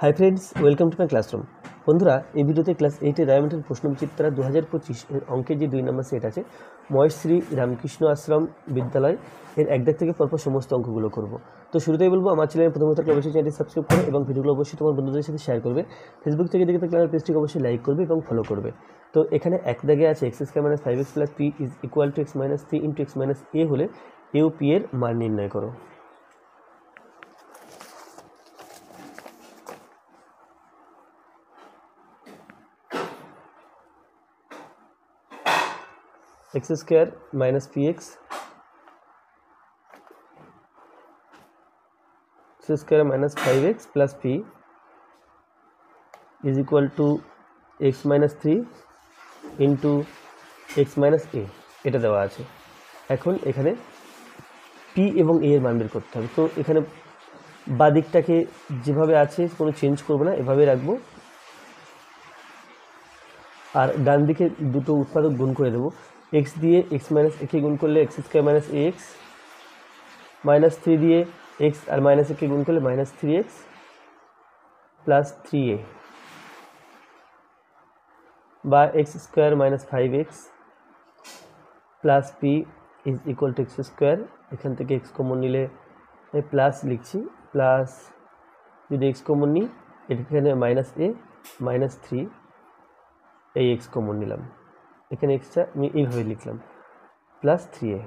Hi friends, welcome to my classroom. বন্ধুরা, এই ভিডিওতে ক্লাস 8-এর রায়মার্টিন প্রশ্নবিচিত্রা 2025 এর অঙ্কের যে 2 নম্বর সেট আছে মহেশশ্রী রামকৃষ্ণ আশ্রম বিদ্যালয় এর একদাগ থেকে পরপর সমস্ত অঙ্কগুলো করব। তো শুরুতেই বলবো, আমার চ্যানেলে প্রথমত অবশ্যই চ্যানেলটি সাবস্ক্রাইব করবে এবং ভিডিওগুলো অবশ্যই তোমার বন্ধুদের সাথে শেয়ার করবে। ফেসবুক থেকে দেখে থাকলে আমার পেজটিকে অবশ্যই লাইক করবে এবং ফলো করবে। তো এখানে এক দাগে আছে x square minus 5x plus p is equal to x minus 3 into x minus a হলে এ ও পি এর মান নির্ণয় করো। x square minus px x square minus 5x plus p is equal to x minus 3 into x minus a এটা দেওয়া আছে। এখন এখানে p এবং a এর মান বের করতে হবে। তো এখানে বাঁ দিকটাকে যেভাবে আছে কোনো চেঞ্জ করব না, এভাবে রাখবো, আর ডান দিকে দুটো উৎপাদক গুণ করে দেবো। x দিয়ে x মাইনাস a কে গুণ করলে x square minus ax, minus 3 দিয়ে x আর মাইনাস a কে গুণ করলে মাইনাস 3x প্লাস 3a বা x square minus 5x plus p is equal to x square. এখান থেকে x কমন নিলে প্লাস লিখছি, প্লাস যদি x কমন নিই এখানে মাইনাস a মাইনাস 3 এই x কমন নিলাম, এখানে এক্সটা আমি এইভাবে লিখলাম প্লাস 3a।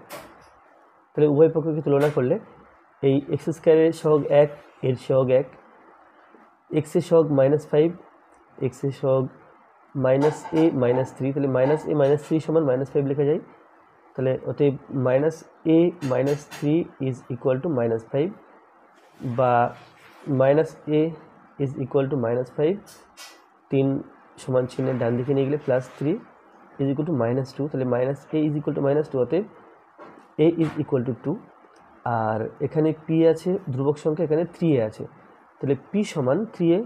তাহলে উভয় পক্ষকে তুলনা করলে এই এক্স স্কোয়ারের সহগ 1, এর সহগ 1, এক্সের সহগ মাইনাস 5, এক্সের সহগ মাইনাস a মাইনাস 3, তাহলে মাইনাস a মাইনাস 3 সমান মাইনাস 5 লেখা যায়। তাহলে অতএব minus a minus 3 is equal two minus 5 বা minus a is equal two minus 5, 3 সমান চিহ্নের ডান দিকে নিয়ে গেলে plus 3 is equal two minus 2, তাহলে minus a is equal two minus 2, অতএব a ইজ ইকুয়াল টু 2। আর এখানে p আছে ধ্রুবক সংখ্যা, এখানে 3a আছে, তাহলে p সমান 3a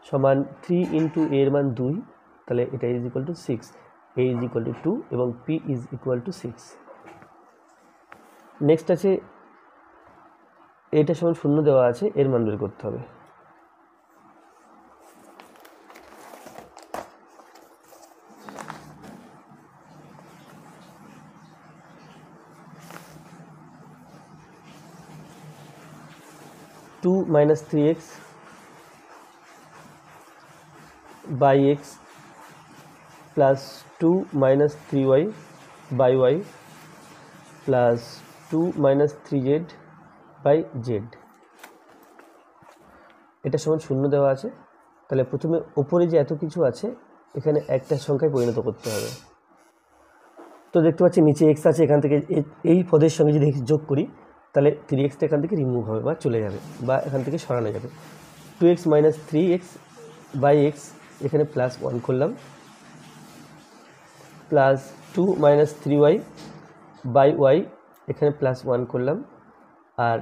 সমান 3 ইন্টু a এর মান 2, তাহলে এটা is equal two 6, a is equal two 2 এবং p is equal two 6। Next আছে এটা সমান 0 দেওয়া আছে, এর মান বের করতে হবে। Two minus 3x by x plus 2 minus 3y by y plus 2 minus 3z by z, এটা সমান 0 দেওয়া আছে। তাহলে প্রথমে উপরে যে এত কিছু আছে এখানে একটা সংখ্যায় পরিণত করতে হবে। তো দেখতে পাচ্ছি নিচে x আছে, এখান থেকে এই পদের সঙ্গে যদি যোগ করি তাহলে 3xটা এখান থেকে রিমুভ হবে বা চলে যাবে বা এখান থেকে সরানো যাবে। 2x minus 3x by x এখানে প্লাস 1 করলাম, plus 2 minus 3y by y এখানে প্লাস 1 করলাম, আর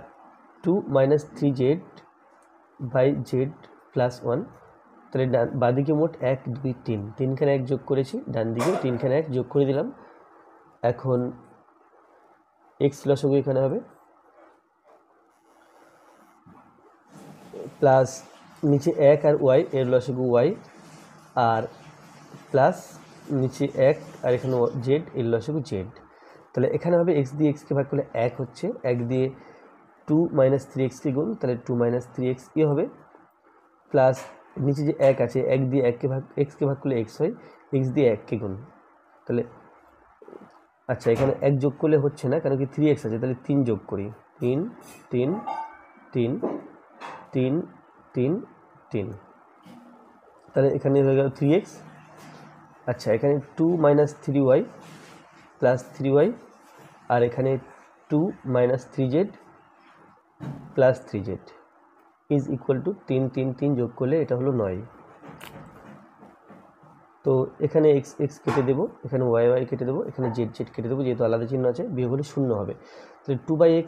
2 minus 3z by z plus 1। তাহলে বাঁদিকে মোট 1 2 3, 3খানে 1 যোগ করেছি, ডান দিকে 3খানে 1 যোগ করে দিলাম। এখন x লসাগু এখানে হবে প্লাস নিচে 1 আর y এর লসাগু y, আর প্লাস নিচে 1 আর এখানে z এর লসাগু z। তাহলে এখানে হবে x দিয়ে x কে ভাগ করলে 1 হচ্ছে, 1 দিয়ে 2 মাইনাস 3x কে গুণ, তাহলে 2 মাইনাস 3x কি হবে, প্লাস নিচে যে 1 আছে 1 দিয়ে 1 কে ভাগ x কে ভাগ করলে x হয়, x দিয়ে 1 কে গুণ, তাহলে আচ্ছা এখানে 1 যোগ করলে হচ্ছে না কারণ কি 3x আছে, তাহলে 3 যোগ করি, 3 3 3 3 3 3, তাহলে এখানে হয়ে গেল 3x। আচ্ছা এখানে 2 মাইনাস 3y প্লাস 3y, আর এখানে 2 minus 3z plus 3z is equal two 3 3 3 যোগ করলে এটা হলো 9। তো এখানে x x কেটে দেবো, এখানে y y কেটে দেবো, এখানে z z কেটে দেবো, যেহেতু আলাদা চিহ্ন আছে বিয়োগ হলে 0 হবে। তাহলে 2/x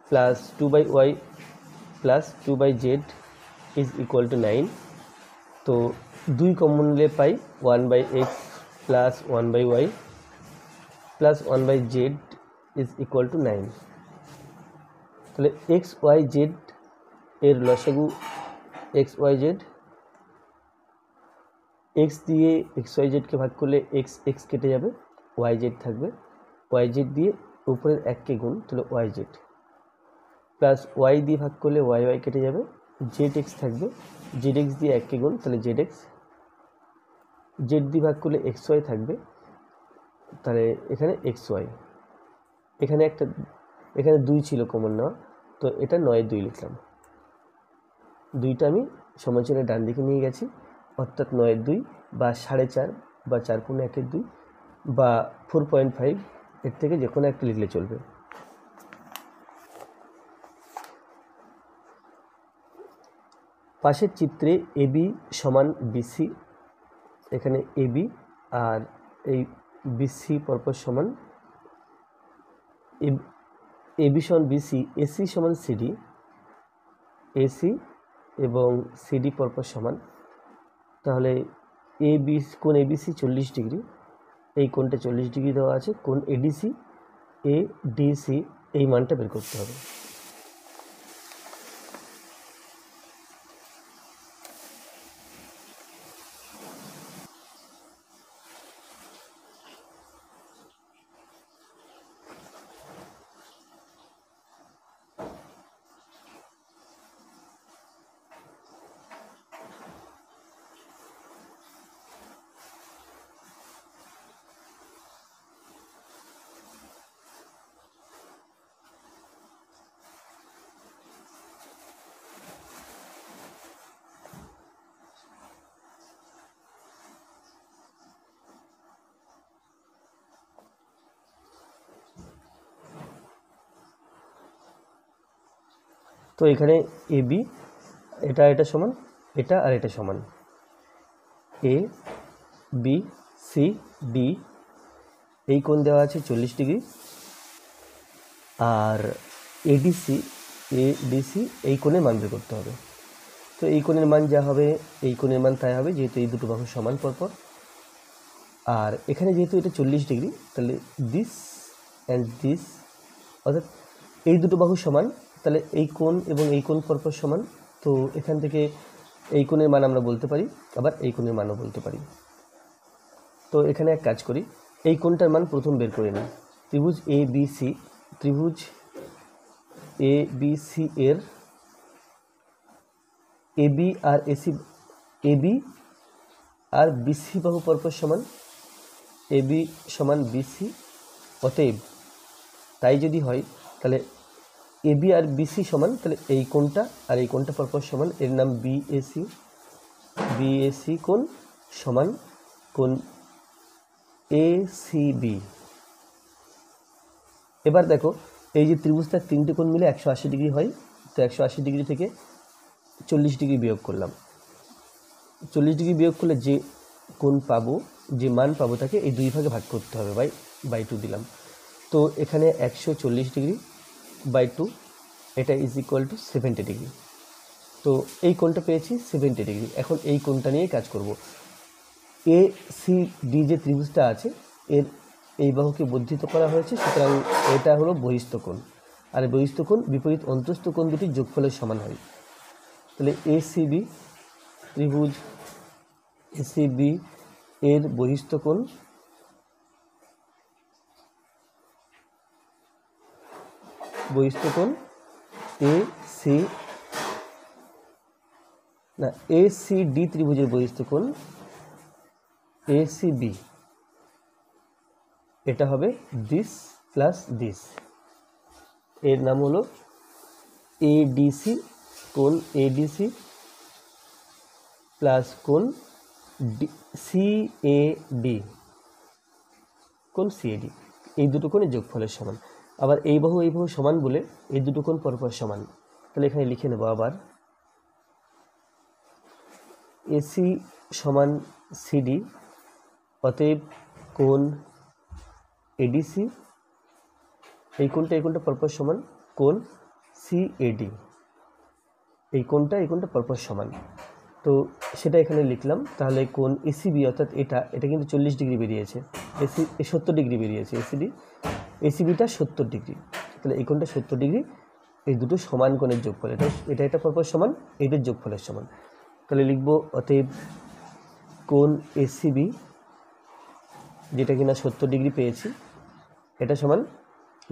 plus 2/y plus 2/z is equal two 9। তো 2 কমন নিলে পাই 1/x plus 1/y plus 1/z is equal two 9। তাহলে এক্স ওয়াই জেড এর লসাগু এক্স ওয়াই জেড, এক্স দিয়ে এক্স ওয়াই জেডকে ভাগ করলে এক্স এক্স কেটে যাবে, ওয়াই জেড থাকবে, ওয়াই জেড দিয়ে উপরের এককে গুণ তাহলে ওয়াই জেড, প্লাস ওয়াই দিয়ে ভাগ করলে ওয়াই ওয়াই কেটে যাবে, জেড এক্স থাকবে, জেড এক্স দিয়ে এককে গুণ তাহলে জেড এক্স, জেড দিয়ে ভাগ করলে এক্স ওয়াই থাকবে, তাহলে এখানে এক্স ওয়াই, এখানে 2 ছিল কমন নেওয়া, তো এটা 9-2 লিখলাম। 2টা আমি সমান্তরালের ডান দিকে নিয়ে গেছি, অর্থাৎ 9-2 বা 4.5 বা 4/1-2 বা 4.5, এর থেকে যে কোনো একটা লিখলে চলবে। পাশের চিত্রে এবি সমান বিসি, এখানে এবি আর এই বিসি পরপর সমান, এবি সমান বিসি, এসি সমান সিডি, এসি এবং সিডি পরপর সমান, তাহলে কোণ এবিসি 40 ডিগ্রি, এই কোণটা 40 ডিগ্রি দেওয়া আছে, কোণ এডিসি এডিসি এই মানটা বের করতে হবে। তো এখানে এবি এটা সমান, এটা আর এটা সমান, এ বি সি ডি এই কোণ দেওয়া আছে 40 ডিগ্রি, আর এডিসি এই কোণের মান বের করতে হবে। তো এই কোণের মান যা হবে এই কোণের মান তাই হবে, যেহেতু এই দুটো বাহু সমান পরপর, আর এখানে যেহেতু এটা 40 ডিগ্রি, তাহলে দিস অ্যান্ড দিস, অর্থাৎ এই দুটো বাহু সমান, তাহলে এই কোণ এবং এই কোণ পরপর সমান, তো এখান থেকে এই কোণের মান আমরা বলতে পারি, আবার এই কোণের মানও বলতে পারি। তো এখানে এক কাজ করি, এই কোণটার মান প্রথম বের করে নিই। ত্রিভুজ এ বি সি এর এবি আর বিসি বাহু পরপর সমান, এবি সমান বিসি, অতএব তাই যদি হয় তাহলে এবি আর বিসি সমান, তাহলে এই কোণটা আর এই কোণটা পরপর সমান, এর নাম বিএসি কোণ সমান কোণ এসিবি। এবার দেখো এই যে ত্রিভুজটার 3টে কোণ মিলে 180 ডিগ্রি হয়, তো 180 ডিগ্রি থেকে 40 ডিগ্রি বিয়োগ করলাম, 40 ডিগ্রি বিয়োগ করলে যে কোণ পাবো, যে মান পাবো তাকে এই 2 ভাগে ভাগ করতে হবে, বাই 2 দিলাম। তো এখানে 140 ডিগ্রি বাই 2, এটা ইজ ইকুয়াল টু 70 ডিগ্রি। তো এই কোণটা পেয়েছি 70 ডিগ্রি। এখন এই কোণটা নিয়ে কাজ করব। এ সি ডি যে ত্রিভুজটা আছে এর এই বাহুকে বর্ধিত করা হয়েছে, সুতরাং এটা হলো বহিস্থ কোণ, আর বহিস্থ কোণ বিপরীত অন্তস্থ কোণ দুটির যোগফলের সমান হয়। তাহলে এসিবি ত্রিভুজ এসিবি এর বহিস্থ কোণ এসিডি ত্রিভুজের বহিস্থ কোণ এসিবি, এটা হবে দিস প্লাস দিস, এর নাম হলো এডিসি, কোণ এডিসি প্লাস কোণ সিএডি, কোণ সিএডি, এই দুটো কোণের যোগফলের সমান। আবার এই বাহু সমান বলে এই দুটো কোণ পরপর সমান, তাহলে এখানে লিখে নেব আবার এসি সমান সিডি, অতএব কোণ এডিসি, এই কোণটা পরপর সমান কোণ সিএডি, এই কোণটা পরপর সমান, তো সেটা এখানে লিখলাম। তাহলে কোণ এসিবি অর্থাৎ এটা কিন্তু 40 ডিগ্রি বেরিয়েছে, 70 ডিগ্রি বেরিয়েছে, এসিবিটা 70 ডিগ্রি, তাহলে এই কোণটা 70 ডিগ্রি, এই দুটো সমান কোণের যোগফল, এটা এটা পরপর সমান, এদের যোগফলের সমান। তাহলে লিখব অতএব কোণ এসিবি যেটা কিনা 70 ডিগ্রি পেয়েছি, এটা সমান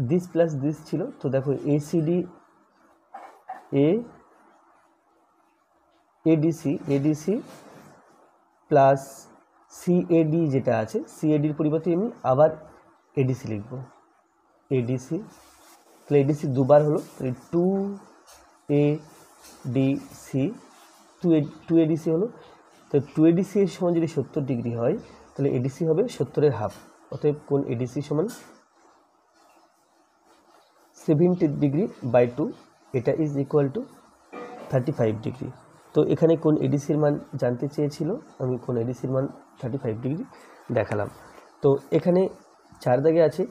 দিস প্লাস দিস ছিল, তো দেখো এসিডি এডিসি প্লাস সিএডি যেটা আছে, সিএডির পরিবর্তে আমি আবার এডিসি লিখব, এডিসি। তাহলে এডিসি দুবার হলো, তাহলে 2ADC 2ADC হলো। তো 2ADC এর সমান যদি 70 ডিগ্রি হয় তাহলে এডিসি হবে 70-এর হাফ। অতএব কোণ এডিসি সমান 70 ডিগ্রি বাই 2, এটা ইজ ইকুয়াল টু 35 ডিগ্রি। তো এখানে কোণ এডিসির মান জানতে চেয়েছিল, আমি কোণ এডিসির মান 35 ডিগ্রি দেখালাম। তো এখানে 4 দাগে আছে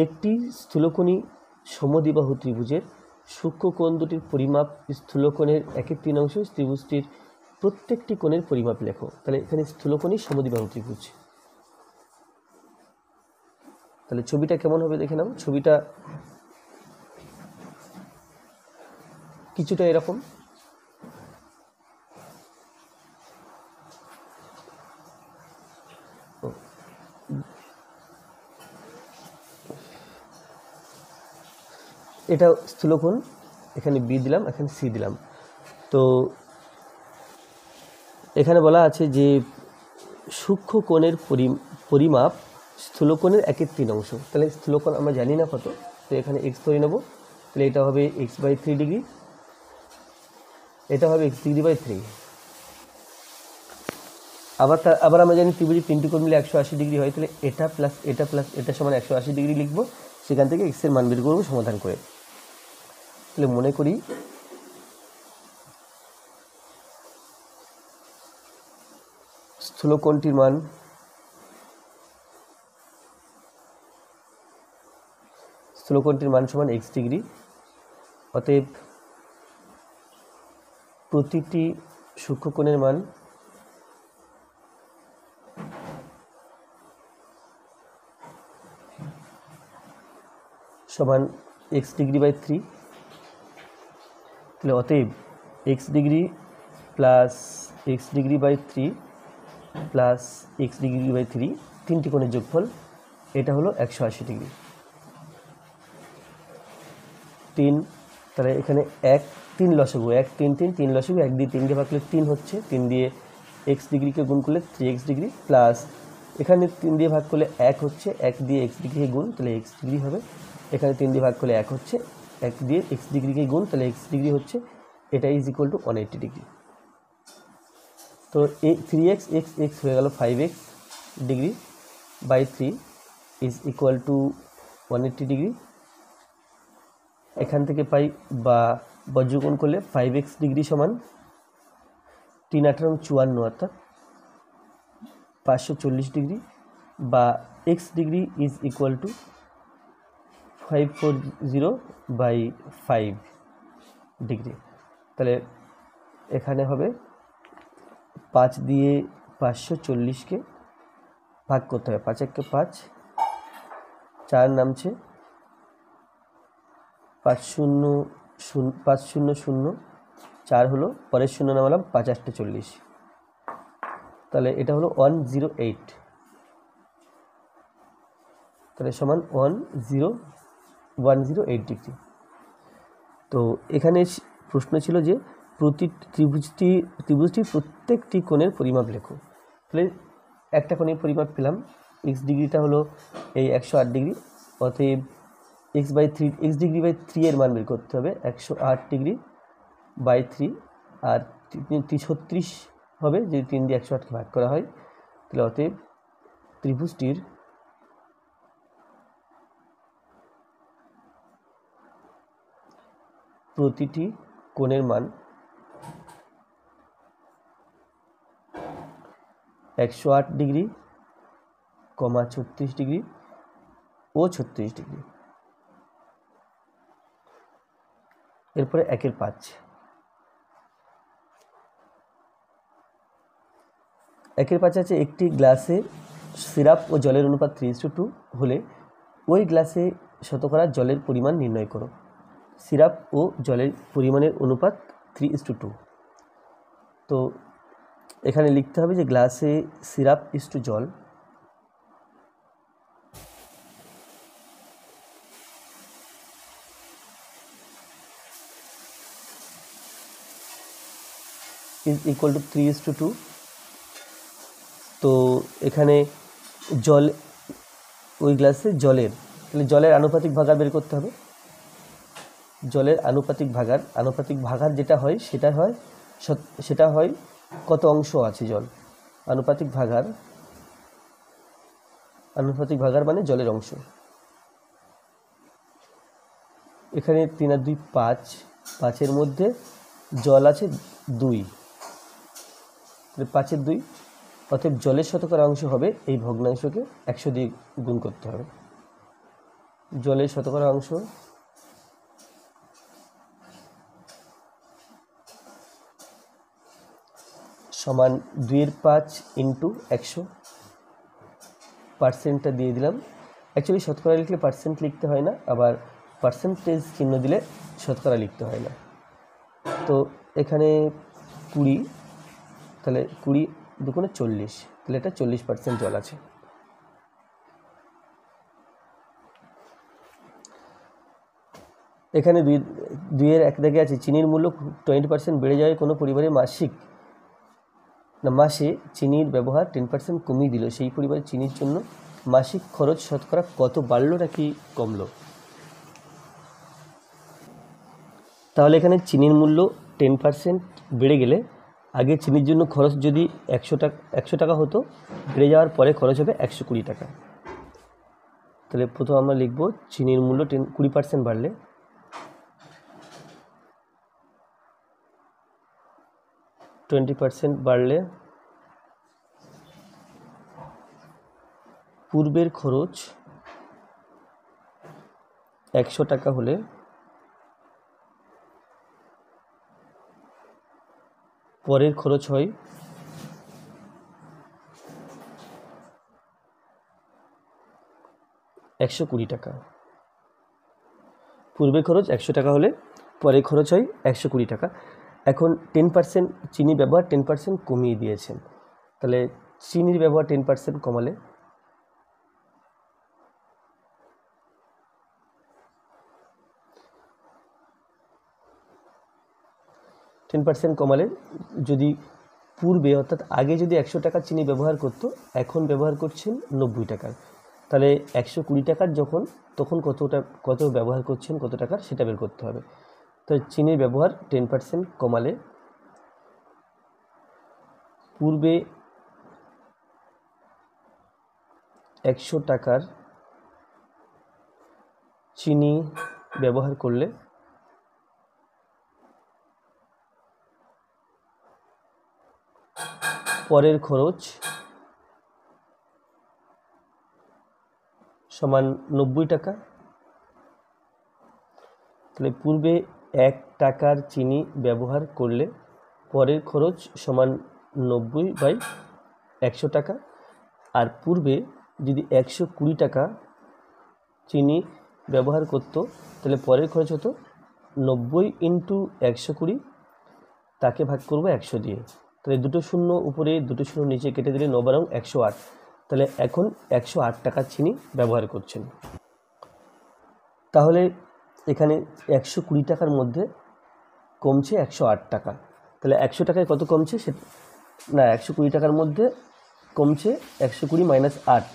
একটি স্থূলকোণী সমদ্বিবাহু ত্রিভুজের সূক্ষ্ম কোণ দুটির পরিমাপ স্থূলকোণের 1/3 ত্রিভুজটির প্রত্যেকটি কোণের পরিমাপ লেখো। তাহলে এখানে স্থূলকোণী সমদ্বিবাহু ত্রিভুজ, তাহলে ছবিটা কেমন হবে দেখে নাও। ছবিটা কিছুটা এরকম, এটা স্থূলকোণ, এখানে বি দিলাম, এখানে সি দিলাম। তো এখানে বলা আছে যে সূক্ষ্ম কোণের পরিমাপ স্থূলকোণের 1/3। তাহলে স্থূলকোণ আমরা জানি না কত, তো এখানে এক্স ধরে নেব। তাহলে এটা হবে x/3 ডিগ্রি, এটা হবে x ডিগ্রি বাই 3। আবার আমরা জানি ত্রিভুজের 3টি কোণ মিলে 180 ডিগ্রি হয়, তাহলে এটা প্লাস এটা সমান 180 ডিগ্রি লিখব। সেখান থেকে x এর মান বের করব সমাধান করে। তাহলে মনে করি স্থূলকোণটির মান সমান x ডিগ্রি। অতএব প্রতিটি সূক্ষ্মকোণের মান সমান x ডিগ্রি বাই 3। তাহলে অতএব x degree plus x degree by 3 plus x degree by 3, তিনটি কোণের যোগফল, এটা হলো 180 ডিগ্রি। 3, তাহলে এখানে 3 লসাগু, 1 3 3 3 লসাগু, 1 দিয়ে 3 দিয়ে ভাগ করলে 3 হচ্ছে, 3 দিয়ে x ডিগ্রিকে গুণ করলে 3x ডিগ্রি, প্লাস এখানে 3 দিয়ে ভাগ করলে 1 হচ্ছে, 1 দিয়ে x ডিগ্রিকে গুণ, তাহলে x ডিগ্রি হবে। এখানে 3 দিয়ে ভাগ করলে 1 হচ্ছে, 1 দিয়ে x ডিগ্রিকে গুণ, তাহলে x ডিগ্রি হচ্ছে, এটা ইজ ইকুয়াল টু 180 ডিগ্রি। তো 3x x হয়ে গেল 5x degree by 3 is equal to 180 degree. এখান থেকে পাই বা বজ্রগুণ করলে 5x ডিগ্রি সমান 3 8 54, অর্থাৎ 540 ডিগ্রি, বা x degree is equal to 540 by 5 degree. তাহলে এখানে হবে 5 দিয়ে 540কে ভাগ করতে হবে, 5 1 5, 4 নামছে, 5 0 0 5 0 0 4 হলো, পরের শূন্য নামালাম, 5 8 40, তাহলে এটা হলো 108। তাহলে সমান 108 ডিগ্রি। তো এখানে প্রশ্ন ছিল যে ত্রিভুজটি প্রত্যেকটি কোণের পরিমাপ লেখো। তাহলে একটা কোণের পরিমাপ পেলাম, x ডিগ্রিটা হলো এই 108 ডিগ্রি। অতএব x ডিগ্রি বাই 3 এর মান বের করতে হবে, 108 ডিগ্রি বাই 3, আর 36 হবে যদি 3 দিয়ে 108কে ভাগ করা হয়। তাহলে অতএব ত্রিভুজটির প্রতিটি কোণের মান 108 ডিগ্রি, 36 ডিগ্রি ও 36 ডিগ্রি। এরপরে 1 5 আছে একটি গ্লাসে সিরাপ ও জলের অনুপাত 3:2 হলে ওই গ্লাসে শতকরা জলের পরিমাণ নির্ণয় করো। সিরাপ ও জলের পরিমাণের অনুপাত 3:2। তো এখানে লিখতে হবে যে গ্লাসে সিরাপ ইস্টু জল ইজ ইকুয়াল টু 3:2। তো এখানে জল, ওই গ্লাসে জলের, তাহলে জলের আনুপাতিক ভাগার বের করতে হবে। জলের আনুপাতিক ভাগার যেটা হয় সেটা হয় কত অংশ আছে জল। আনুপাতিক ভাগার মানে জলের অংশ। এখানে 3 আর 2 5, 5-এর মধ্যে জল আছে 2, 5-এর 2, অতএব জলের শতকরা অংশ হবে এই ভগ্নাংশকে 100 দিয়ে গুণ করতে হবে। জলের শতকরা অংশ সমান 2/5 ইন্টু 100। পার্সেন্টটা দিয়ে দিলাম। অ্যাকচুয়ালি শতকরা লিখলে পার্সেন্ট লিখতে হয় না, আবার পার্সেন্টেজ চিহ্ন দিলে শতকরা লিখতে হয় না। তো এখানে 20, তাহলে 20 দুগুণে 40, তাহলে এটা 40% জল আছে। এখানে 2-এর এক দাগে আছে চিনির মূল্য 20% বেড়ে যায় কোনো পরিবারে মাসে চিনির ব্যবহার 10% কমিয়ে দিল, সেই পরিবারের চিনির জন্য মাসিক খরচ শতকরা কত বাড়লো নাকি কমলো? তাহলে এখানে চিনির মূল্য 10% বেড়ে গেলে আগে চিনির জন্য খরচ যদি 100 টাকা হতো, বেড়ে যাওয়ার পরে খরচ হবে 120 টাকা। তাহলে প্রথম আমরা লিখব চিনির মূল্য 20% বাড়লে 20% বাড়লে পূর্বের খরচ 100 টাকা হলে পরের খরচ হয় 120 টাকা। পূর্বের খরচ 100 টাকা হলে পরের খরচ হয় 120 টাকা। এখন 10% চিনি ব্যবহার 10% কমিয়ে দিয়েছেন, তাহলে চিনির ব্যবহার 10% কমালে 10% কমালে যদি পূর্বে অর্থাৎ আগে যদি 100 টাকা চিনি ব্যবহার করতো, এখন ব্যবহার করছেন 90 টাকার, তাহলে 120 টাকার তখন কত ব্যবহার করছেন, কত টাকার সেটা বের করতে হবে। তো চিনির ব্যবহার 10% কমালে পূর্বে 100 টাকার চিনি ব্যবহার করলে পরের খরচ সমান 90 টাকা। তাহলে পূর্বে 1 টাকার চিনি ব্যবহার করলে পরের খরচ সমান 90/100 টাকা। আর পূর্বে যদি 120 টাকা চিনি ব্যবহার করত, তাহলে পরের খরচ হতো 90 ইন্টু 120, তাকে ভাগ করব 100 দিয়ে। তাহলে 2 শূন্য উপরে 2 শূন্য নিচে কেটে দিলে 9 108, তাহলে এখন 108 টাকার চিনি ব্যবহার করছেন। তাহলে এখানে 120 টাকার মধ্যে কমছে 108 টাকা, তাহলে 100 টাকায় কত কমছে 120 টাকার মধ্যে কমছে 120 - 8,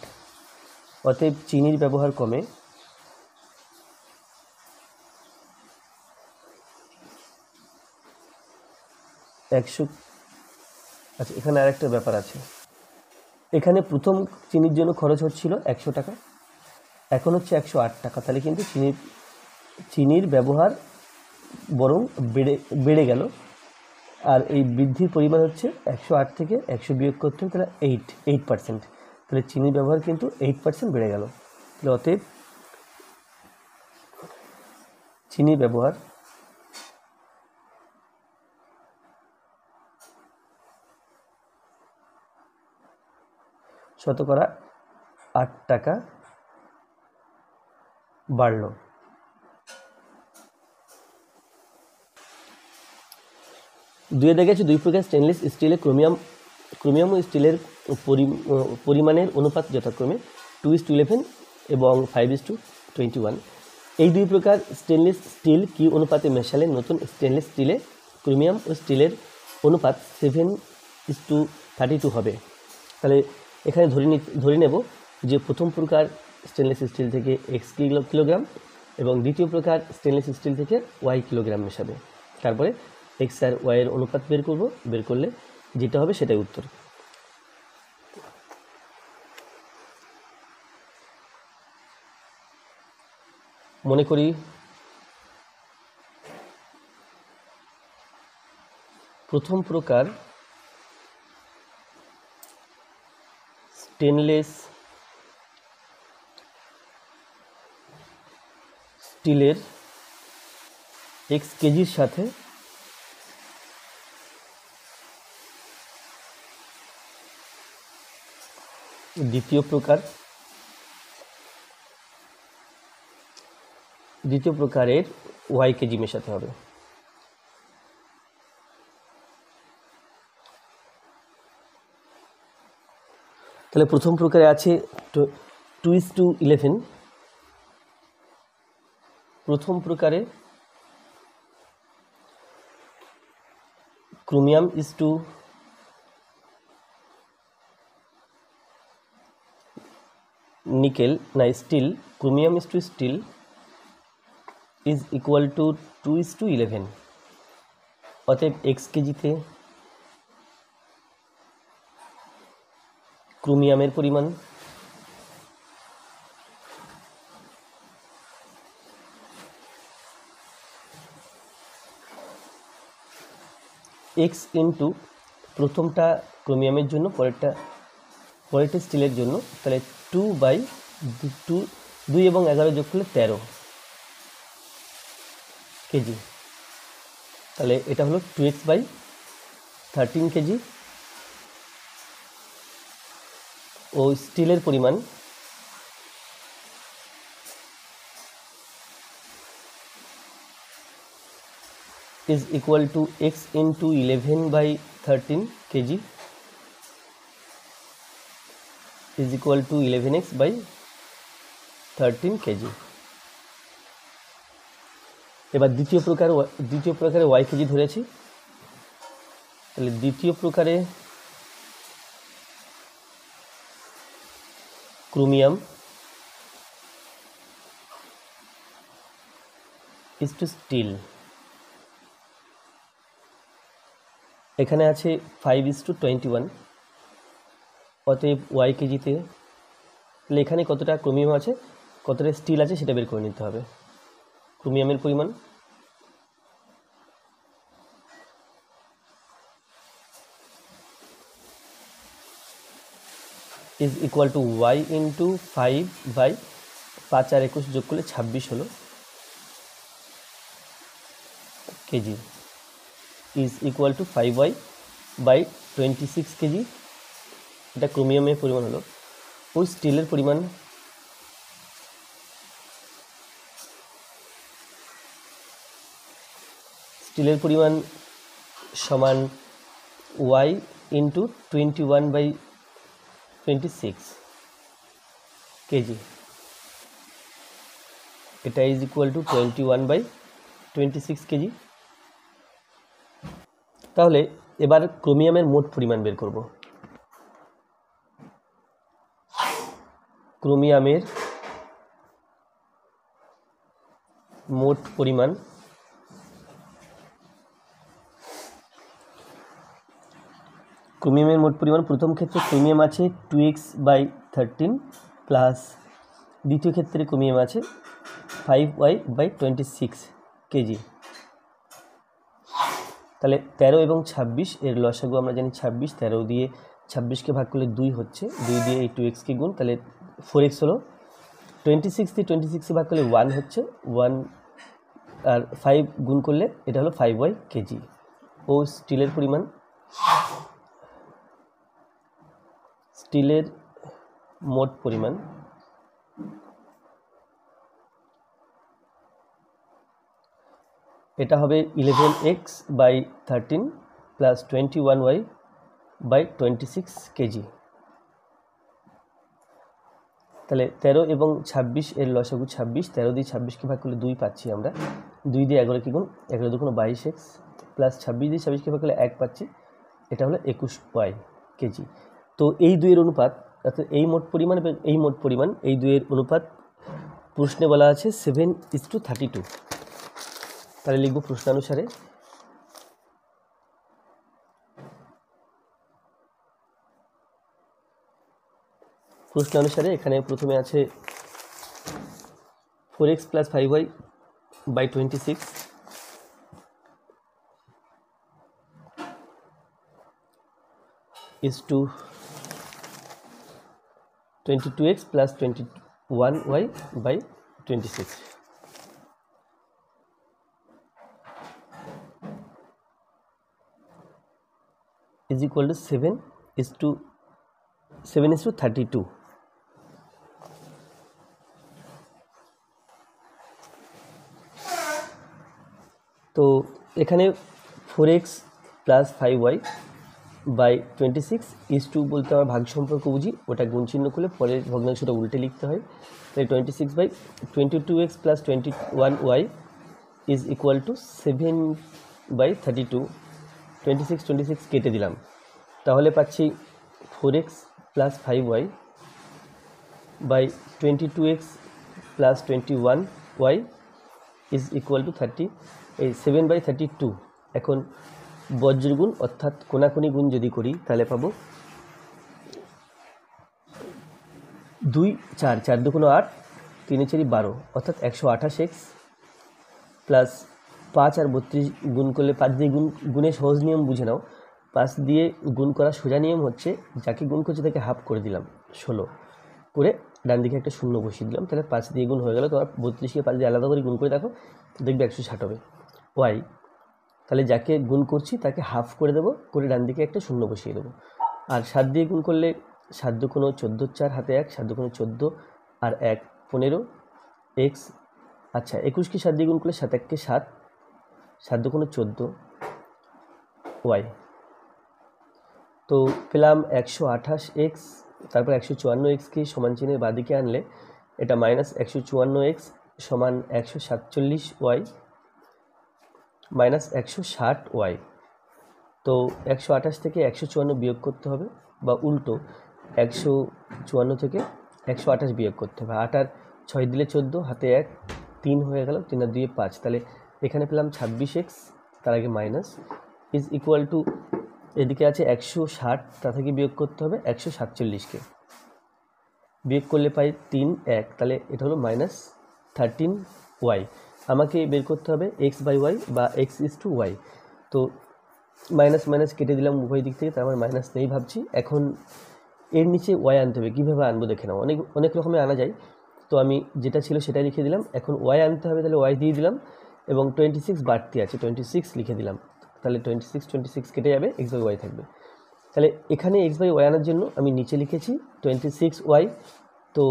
অতএব চিনির ব্যবহার কমে 100। আচ্ছা, এখানে আরেকটা ব্যাপার আছে। এখানে প্রথম চিনির জন্য খরচ হচ্ছিল 100 টাকা, এখন হচ্ছে 108 টাকা, তাহলে কিন্তু চিনির ব্যবহার বরং বেড়ে গেল। আর এই বৃদ্ধির পরিমাণ হচ্ছে 108 থেকে 100 বিয়োগ করতে হবে, তাহলে 8%। তাহলে চিনির ব্যবহার কিন্তু 8% বেড়ে গেল। তাহলে অতএব চিনির ব্যবহার শতকরা 8 টাকা বাড়ল। দুয়ে দেখে আছে দুই প্রকার স্টেনলেস স্টিলের ক্রোমিয়াম ও স্টিলের পরিমাণের অনুপাত যথাক্রমে 2:11 এবং 5:21। এই দুই প্রকার স্টেনলেস স্টিল কি অনুপাতে মেশালে নতুন স্টেনলেস স্টিলে ক্রোমিয়াম ও স্টিলের অনুপাত 7:32 হবে। তাহলে এখানে ধরে নেব যে প্রথম প্রকার স্টেনলেস স্টিল থেকে x কিলোগ্রাম এবং দ্বিতীয় প্রকার স্টেনলেস স্টিল থেকে y কিলোগ্রাম মেশাবে। তারপরে x আর y এর অনুপাত বের করব, বের করলে যেটা হবে সেটাই উত্তর। মনে করি প্রথম প্রকার স্টেনলেস স্টিলের x কেজির সাথে দ্বিতীয় প্রকারের y কেজি মেশাতে হবে। তাহলে প্রথম প্রকারে আছে 2:11। প্রথম প্রকারে ক্রোমিয়াম is to নিকেল না steel, chromium is to steel is equal to 2:11। অতএব x কেজিতে ক্রোমিয়ামের পরিমাণ x ইন্টু প্রথমটা ক্রোমিয়ামের জন্য, পরেরটা স্টিলের জন্য, তাহলে 2 এবং 11 যোগ করলে 13 কেজি। তাহলে এটা হলো 2x/13 কেজি। ও স্টিলের পরিমাণ is equal to x into 11/13 kg is equal to 11x/13 kg। এবার দ্বিতীয় প্রকারে y কেজি ধরেছি। তাহলে দ্বিতীয় প্রকারে ক্রোমিয়াম is to স্টিল, এখানে আছে 5:21। অতএব y কেজিতে, তাহলে এখানে কতটা ক্রোমিয়াম আছে কতটা স্টিল আছে সেটা বের করে নিতে হবে। ক্রোমিয়ামের পরিমাণ is equal to y into 5/5 আর 21 যোগ করলে 26 হলো KG is equal to 5y/26 KG. এটা ক্রোমিয়ামের পরিমাণ হলো। ওই স্টিলের পরিমাণ সমান y into 21/26 কেজি। এটা is equal to 21/26 কেজি। তাহলে এবার ক্রোমিয়ামের মোট পরিমাণ বের করব। ক্রোমিয়ামের মোট পরিমাণ প্রথম ক্ষেত্রে ক্রোমিয়াম আছে 2x/13 প্লাস দ্বিতীয় ক্ষেত্রে ক্রোমিয়াম আছে 5y/26 কেজি। তাহলে 13 এবং 26 এর লসাগু আমরা জানি 26, 13 দিয়ে 26কে ভাগ করলে 2 হচ্ছে, 2 দিয়ে এই 2x-কে গুণ, তাহলে 4x হলো। 26 দিয়ে 26কে ভাগ করলে 1 হচ্ছে, 1 আর 5 গুণ করলে এটা হলো 5y কেজি। ও স্টিলের মোট পরিমাণ এটা হবে 11x/13 plus 21y by 26 KG. তাহলে 13 এবং 26 এর লসাগু 26, 13 দিয়ে 26কে ভাগ করলে 2 পাচ্ছি আমরা, 2 দিয়ে 11 কি গুণ, 11 দুগুণ 22x প্লাস 26 দিয়ে 26কে ভাগ করলে 1 পাচ্ছি, এটা হলো 21y কেজি। তো এই দুইয়ের অনুপাত, অর্থাৎ এই মোট পরিমাণ এবং এই মোট পরিমাণ, এই দুইয়ের অনুপাত প্রশ্নে বলা আছে 7:32। তাহলে লিখব প্রশ্নানুসারে এখানে প্রথমে আছে 4x plus 5y by 26 is to 22x plus 21y by 26 is equal to 7:32। তো এখানে 4x plus 5y by 26 is two বলতে আমরা ভাগ সম্পর্ক বুঝি, ওটা গুণ চিহ্ন করলে পরের ভগ্নাংশটা উল্টে লিখতে হয়। তাই 26 by 22x plus 21y is equal to 7/32। 26 কেটে দিলাম, তাহলে পাচ্ছি 4x plus 5y by 22x plus 21y is equal to 30, এই 7/32। এখন বজ্রগুণ অর্থাৎ কোনাকুনি গুণ যদি করি তাহলে পাবো 2 4 4 দুগুণ 8, 3 4 12 অর্থাৎ 128x প্লাস 5 আর 32 গুণ করলে 5 দিয়ে গুণের সহজ নিয়ম বুঝে নাও। 5 দিয়ে গুণ করার সোজা নিয়ম হচ্ছে যাকে গুণ করছে তাকে হাফ করে দিলাম, 16 করে ডান দিকে একটা শূন্য বসিয়ে দিলাম, তাহলে 5 দিয়ে গুণ হয়ে গেল। তোমার 32কে 5 দিয়ে আলাদা করে গুণ করে দেখো, দেখবে 160 হবে। ওয়াই, তাহলে যাকে গুণ করছি তাকে হাফ করে দেবো, করে ডান দিকে একটা শূন্য বসিয়ে দেবো। আর 7 দিয়ে গুণ করলে 7 দুগুণ 14, 4 হাতে 1, 7 দুগুণ 14 আর 1 15x। আচ্ছা 21কে 7 দিয়ে গুণ করলে 7 1 7, 7 দুগুণ 14 ওয়াই। তো পেলাম 128x, তারপর 154xকে সমান চিহ্নের বাঁদিকে আনলে এটা মাইনাস 154x সমান 147y মাইনাস 160y। তো 128 থেকে 154 বিয়োগ করতে হবে, বা উল্টো 154 থেকে 128 বিয়োগ করতে হবে। 8 আর 6 দিলে 14, হাতে 1, 3 হয়ে গেল, 3 আর 2 5। তাহলে এখানে পেলাম 26x, তার আগে মাইনাস ইজ ইকুয়াল টু, এদিকে আছে 160, তা থেকে বিয়োগ করতে হবে 147কে, বিয়োগ করলে পাই 3 1, তাহলে এটা হলো মাইনাস 13y। আমাকে বের করতে হবে x বাই ওয়াই বা x ইজ টু ওয়াই। তো মাইনাস মাইনাস কেটে দিলাম উভয় দিক থেকে, তার মানে মাইনাস নেই ভাবছি। এখন এর নিচে ওয়াই আনতে হবে, কীভাবে আনবো দেখে নাও, অনেক রকমের আনা যায়। তো আমি যেটা ছিল সেটাই লিখে দিলাম। এখন ওয়াই আনতে হবে, তাহলে ওয়াই দিয়ে দিলাম, এবং 26 বাড়তি আছে 26 লিখে দিলাম। তাহলে 26 কেটে যাবে, এক্স বাই ওয়াই থাকবে। তাহলে এখানে এক্স বাই ওয়াই আনার জন্য আমি নিচে লিখেছি 26y, তো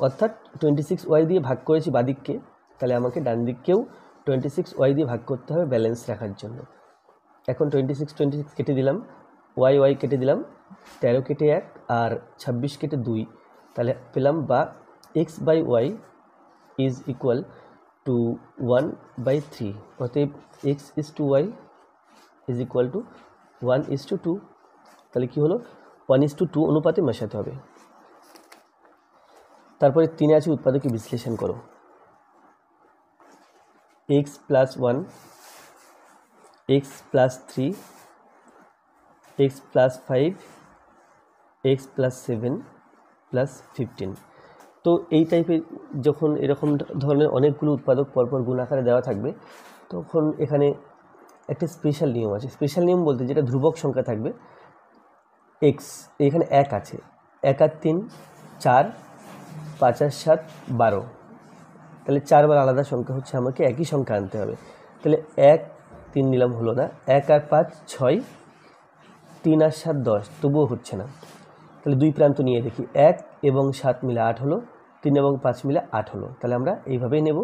অর্থাৎ 26y দিয়ে ভাগ করেছি বাদিককে, তাহলে আমাকে ডান দিককেও 26y দিয়ে ভাগ করতে হবে ব্যালেন্স রাখার জন্য। এখন 26 কেটে দিলাম, ওয়াই কেটে দিলাম, 13 কেটে 1 আর 26 কেটে 2, তাহলে পেলাম বা x by y is equal to 1/3। অতএব x is to y is equal to 1:2। তাহলে কী হলো, 1:2 অনুপাতে মেশাতে হবে। তারপরে 3 আছে উৎপাদকে বিশ্লেষণ করো। x plus 1, x plus 3, x plus 5, x plus 7 plus 15। তো এই টাইপের যখন এরকম ধরনের অনেকগুলো উৎপাদক পরপর গুণ আকারে দেওয়া থাকবে, তখন এখানে একটা স্পেশাল নিয়ম আছে। স্পেশাল নিয়ম বলতে যেটা ধ্রুবক সংখ্যা থাকবে, এক্স এখানে 1 আছে, 1 আর 3 4, 5 আর 7 12, তাহলে 4 বার আলাদা সংখ্যা হচ্ছে, আমাকে একই সংখ্যা আনতে হবে। তাহলে 1 3 নিলাম, হলো না। 1 আর 5 6, 3 আর 7 10, তবুও হচ্ছে না। তাহলে 2 প্রান্ত নিয়ে দেখি, 1 এবং 7 মিলে 8 হলো, 3 এবং 5 মিলে 8 হলো। তাহলে আমরা এইভাবেই নেব,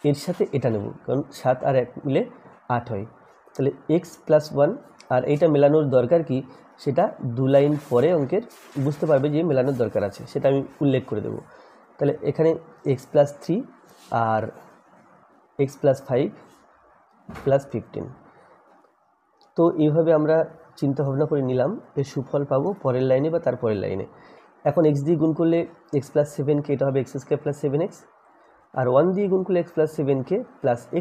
এর সাথে এটা নেব, কারণ 7 আর 1 মিলে 8 হয়। তাহলে x প্লাস 1 আর এইটা মেলানোর দরকার কি সেটা 2 লাইন পরে অঙ্কের বুঝতে পারবে যে মেলানোর দরকার আছে, সেটা আমি উল্লেখ করে দেব। তাহলে এখানে x+3 আর x+5 +15। তো এইভাবে আমরা চিন্তা ভাবনা করে নিলাম, এর সুফল পাবো পরের লাইনে বা তার পরের লাইনে। এখন x দিয়ে গুণ করলে x+7কে এটা হবে x² + 7x, আর 1 দিয়ে গুণ করলে x+7কে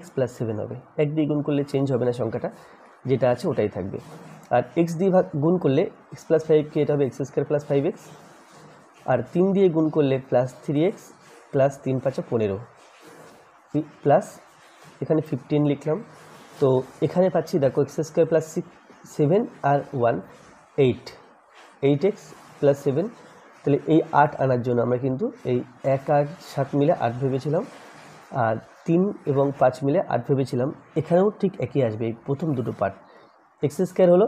+x+7 হবে। 1 দিয়ে গুণ করলে চেঞ্জ হবে না, সংখ্যাটা যেটা আছে ওটাই থাকবে। আর x দিয়ে গুণ করলে x+5কে এটা হবে x² + 5x, আর 3 দিয়ে গুণ করলে +3x + 3 × 5 = 15 প্লাস এখানে 15 লিখলাম। তো এখানে পাচ্ছি দেখো x² + 7 আর 1 8x + 7। তাহলে এই 8 আনার জন্য আমরা কিন্তু এই 1 আর 7 মিলে 8 ভেবেছিলাম, আর 3 এবং 5 মিলে 8 ভেবেছিলাম। এখানেও ঠিক একই আসবে, এই প্রথম দুটো পার্ট। x² হলো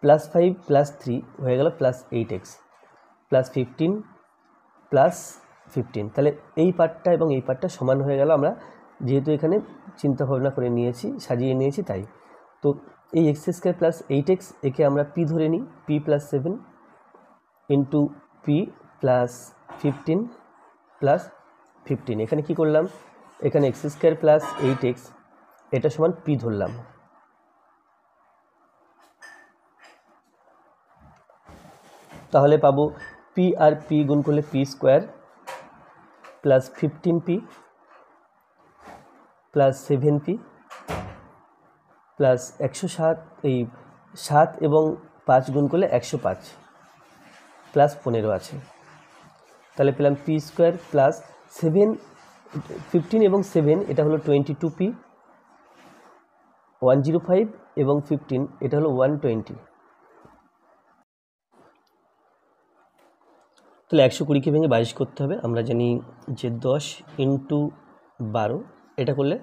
+5 + 3 হয়ে গেল +8x +15 +15। তাহলে এই পার্টটা এবং এই পার্টটা সমান হয়ে গেল, আমরা যেহেতু এখানে চিন্তা ভাবনা করে নিয়েছি, সাজিয়ে নিয়েছি তাই। তো এই x² + 8x একে আমরা p ধরে নিই, p + 7 ইন্টু p + 15 + 15। এখানে কি করলাম, এখানে x² + 8x এটা সমান p ধরলাম। তাহলে পাবো p আর p গুণ করলে p² + 15p + 7p প্লাস 107, এই 7 এবং 5 গুণ করলে 105 প্লাস 15 আছে। তাহলে পেলাম p² প্লাস 7, 15 এবং 7 এটা হলো 22p, 105 এবং 15 এটা হলো 120। তাহলে 120কে ভেঙে 22 করতে হবে। আমরা জানি যে 10 × 12 এটা করলে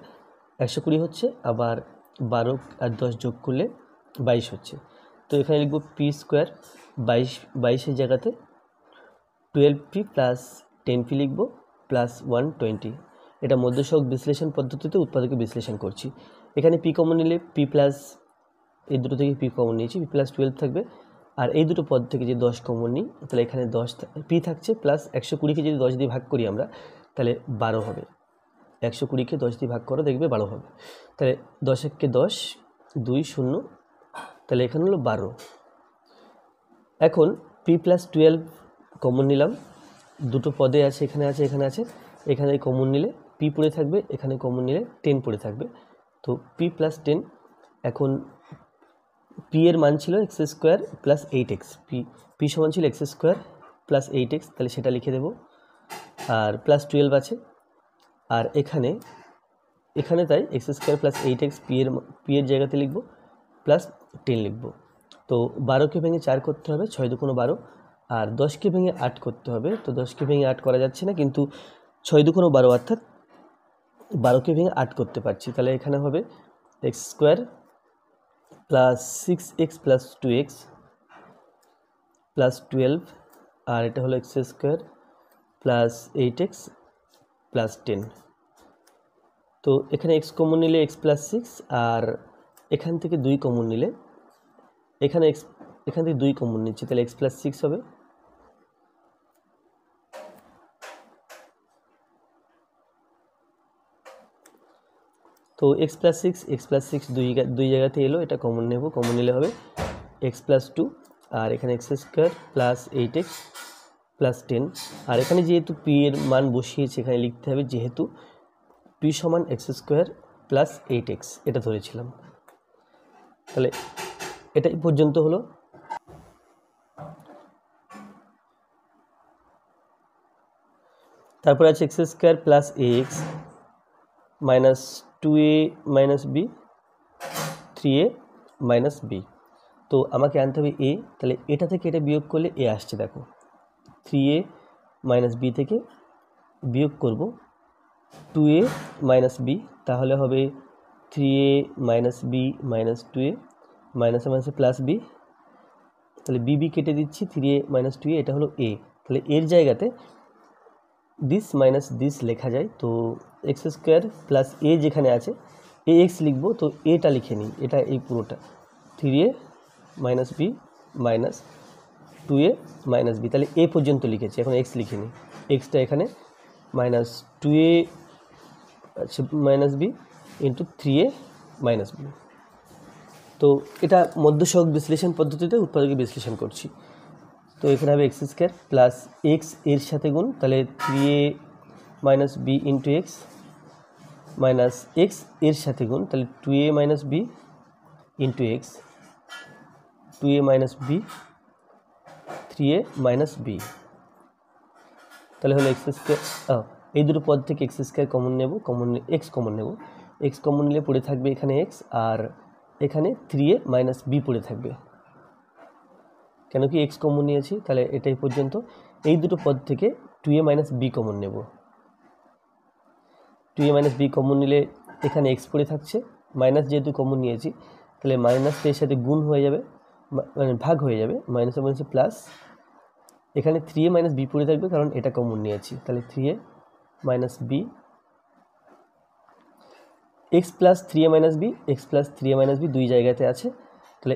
120 হচ্ছে, আবার 12 আর 10 যোগ করলে 22 হচ্ছে। তো এখানে লিখব p² 22 জায়গাতে 12p + 10p লিখব প্লাস 120। এটা মধ্যসহগ বিশ্লেষণ পদ্ধতিতে উৎপাদকে বিশ্লেষণ করছি। এখানে p কমন নিলে p প্লাস, এই দুটো থেকে p কমন নিয়েছি, p + 12 থাকবে। আর এই দুটো পদ থেকে যে 10 কমন নিই, তাহলে এখানে 10 p থাকছে, প্লাস 120কে যদি 10 দিয়ে ভাগ করি আমরা, তাহলে 12 হবে। 120কে 10 দিয়ে ভাগ করো, দেখবে 12 হবে। তাহলে 10 × 10 2 0, তাহলে এখানে হলো 12। এখন p + 12 কমন নিলাম, দুটো পদে আছে, এখানে আছে, এখানে আছে। এখানে কমন নিলে p পড়ে থাকবে, এখানে কমন নিলে 10 পড়ে থাকবে। তো p + 10, এখন p এর মান ছিল x² + 8x, p সমান ছিল x² + 8x, তাহলে সেটা লিখে দেব। আর +12 আছে, আর এখানে তাই x² + 8x p এর জায়গাতে লিখব, প্লাস 10 লিখব। তো 12কে ভেঙে 4 করতে হবে, 6 × 2 = 12, আর 10কে ভেঙে 8 করতে হবে। তো 10কে ভেঙে 8 করা যাচ্ছে না, কিন্তু 6 × 2 = 12, অর্থাৎ 12কে ভেঙে 8 করতে পারছি। তাহলে এখানে হবে x² + 6x + 2x + 12, আর এটা হলো x² + 8x + 10। তো এখানে x কমন নিলে x + 6, আর এখান থেকে 2 কমন নিলে, এখানে এখান থেকে 2 কমন নিচ্ছি, তাহলে x + 6 হবে। তো x + 6 দুই জায়গাতে এলো, এটা কমন নেব, কমন নিলে হবে x + 2, আর এখানে x² + 8x + 10। আর এখানে যেহেতু p এর মান বসিয়েছি, এখানে লিখতে হবে যেহেতু p সমান x² + 8x এটা ধরেছিলাম। তাহলে এটাই পর্যন্ত হলো। তারপর আছে x² + ax - 2a - b 3a - b। তো আমাকে আনতে হবে a, তাহলে এটা থেকে এটা বিয়োগ করলে a আসছে, দেখো 3a - b থেকে বিয়োগ করব 2a - b, তাহলে হবে 3a - b - 2a, মাইনাসে মাইনাসে প্লাস b, তাহলে b কেটে দিচ্ছি, 3a - 2a এটা হলো a। তাহলে এর জায়গাতে দিস মাইনাস দিস লেখা যায়। তো x² + a যেখানে আছে ax লিখব, তো এটা লিখে নিই, এটা এই পুরোটা 3a minus b minus 2a minus b, তাহলে এ পর্যন্ত লিখেছি, এখন এক্স লিখিনি, এক্সটা এখানে minus 2a minus b into 3a minus b. তো এটা মধ্যসহগ বিশ্লেষণ পদ্ধতিতে উৎপাদকের বিশ্লেষণ করছি। তো এখানে হবে এক্স স্কোয়ার প্লাস এক্স এর সাথে গুণ, তাহলে 3a minus b into x minus x এর সাথে গুণ, তাহলে 2a minus b into x 2a minus b 3a minus b, তাহলে হলো এক্স স্কোয়ার। এই দুটো পদ থেকে এক্স স্কোয়ার কমন নেব, এক্স কমন নেব, এক্স কমন নিলে পড়ে থাকবে এখানে এক্স, আর এখানে 3a মাইনাস বি পড়ে থাকবে, কেন কি এক্স কমন নিয়েছি, তাহলে এটাই পর্যন্ত। এই দুটো পদ থেকে 2a মাইনাস বি কমন নেব, 2a মাইনাস বি কমন নিলে এখানে এক্স পড়ে থাকছে, মাইনাস যেহেতু কমন নিয়েছি তাহলে মাইনাসের সাথে গুণ হয়ে যাবে, মানে ভাগ হয়ে যাবে, মাইনাসে মাইনাসে প্লাস, এখানে 3a মাইনাস বি পড়ে থাকবে কারণ এটা কমন নিয়েছি, তাহলে 3a minus b x plus 3a minus b, x plus 3a minus b দুই জায়গাতে আছে, তাহলে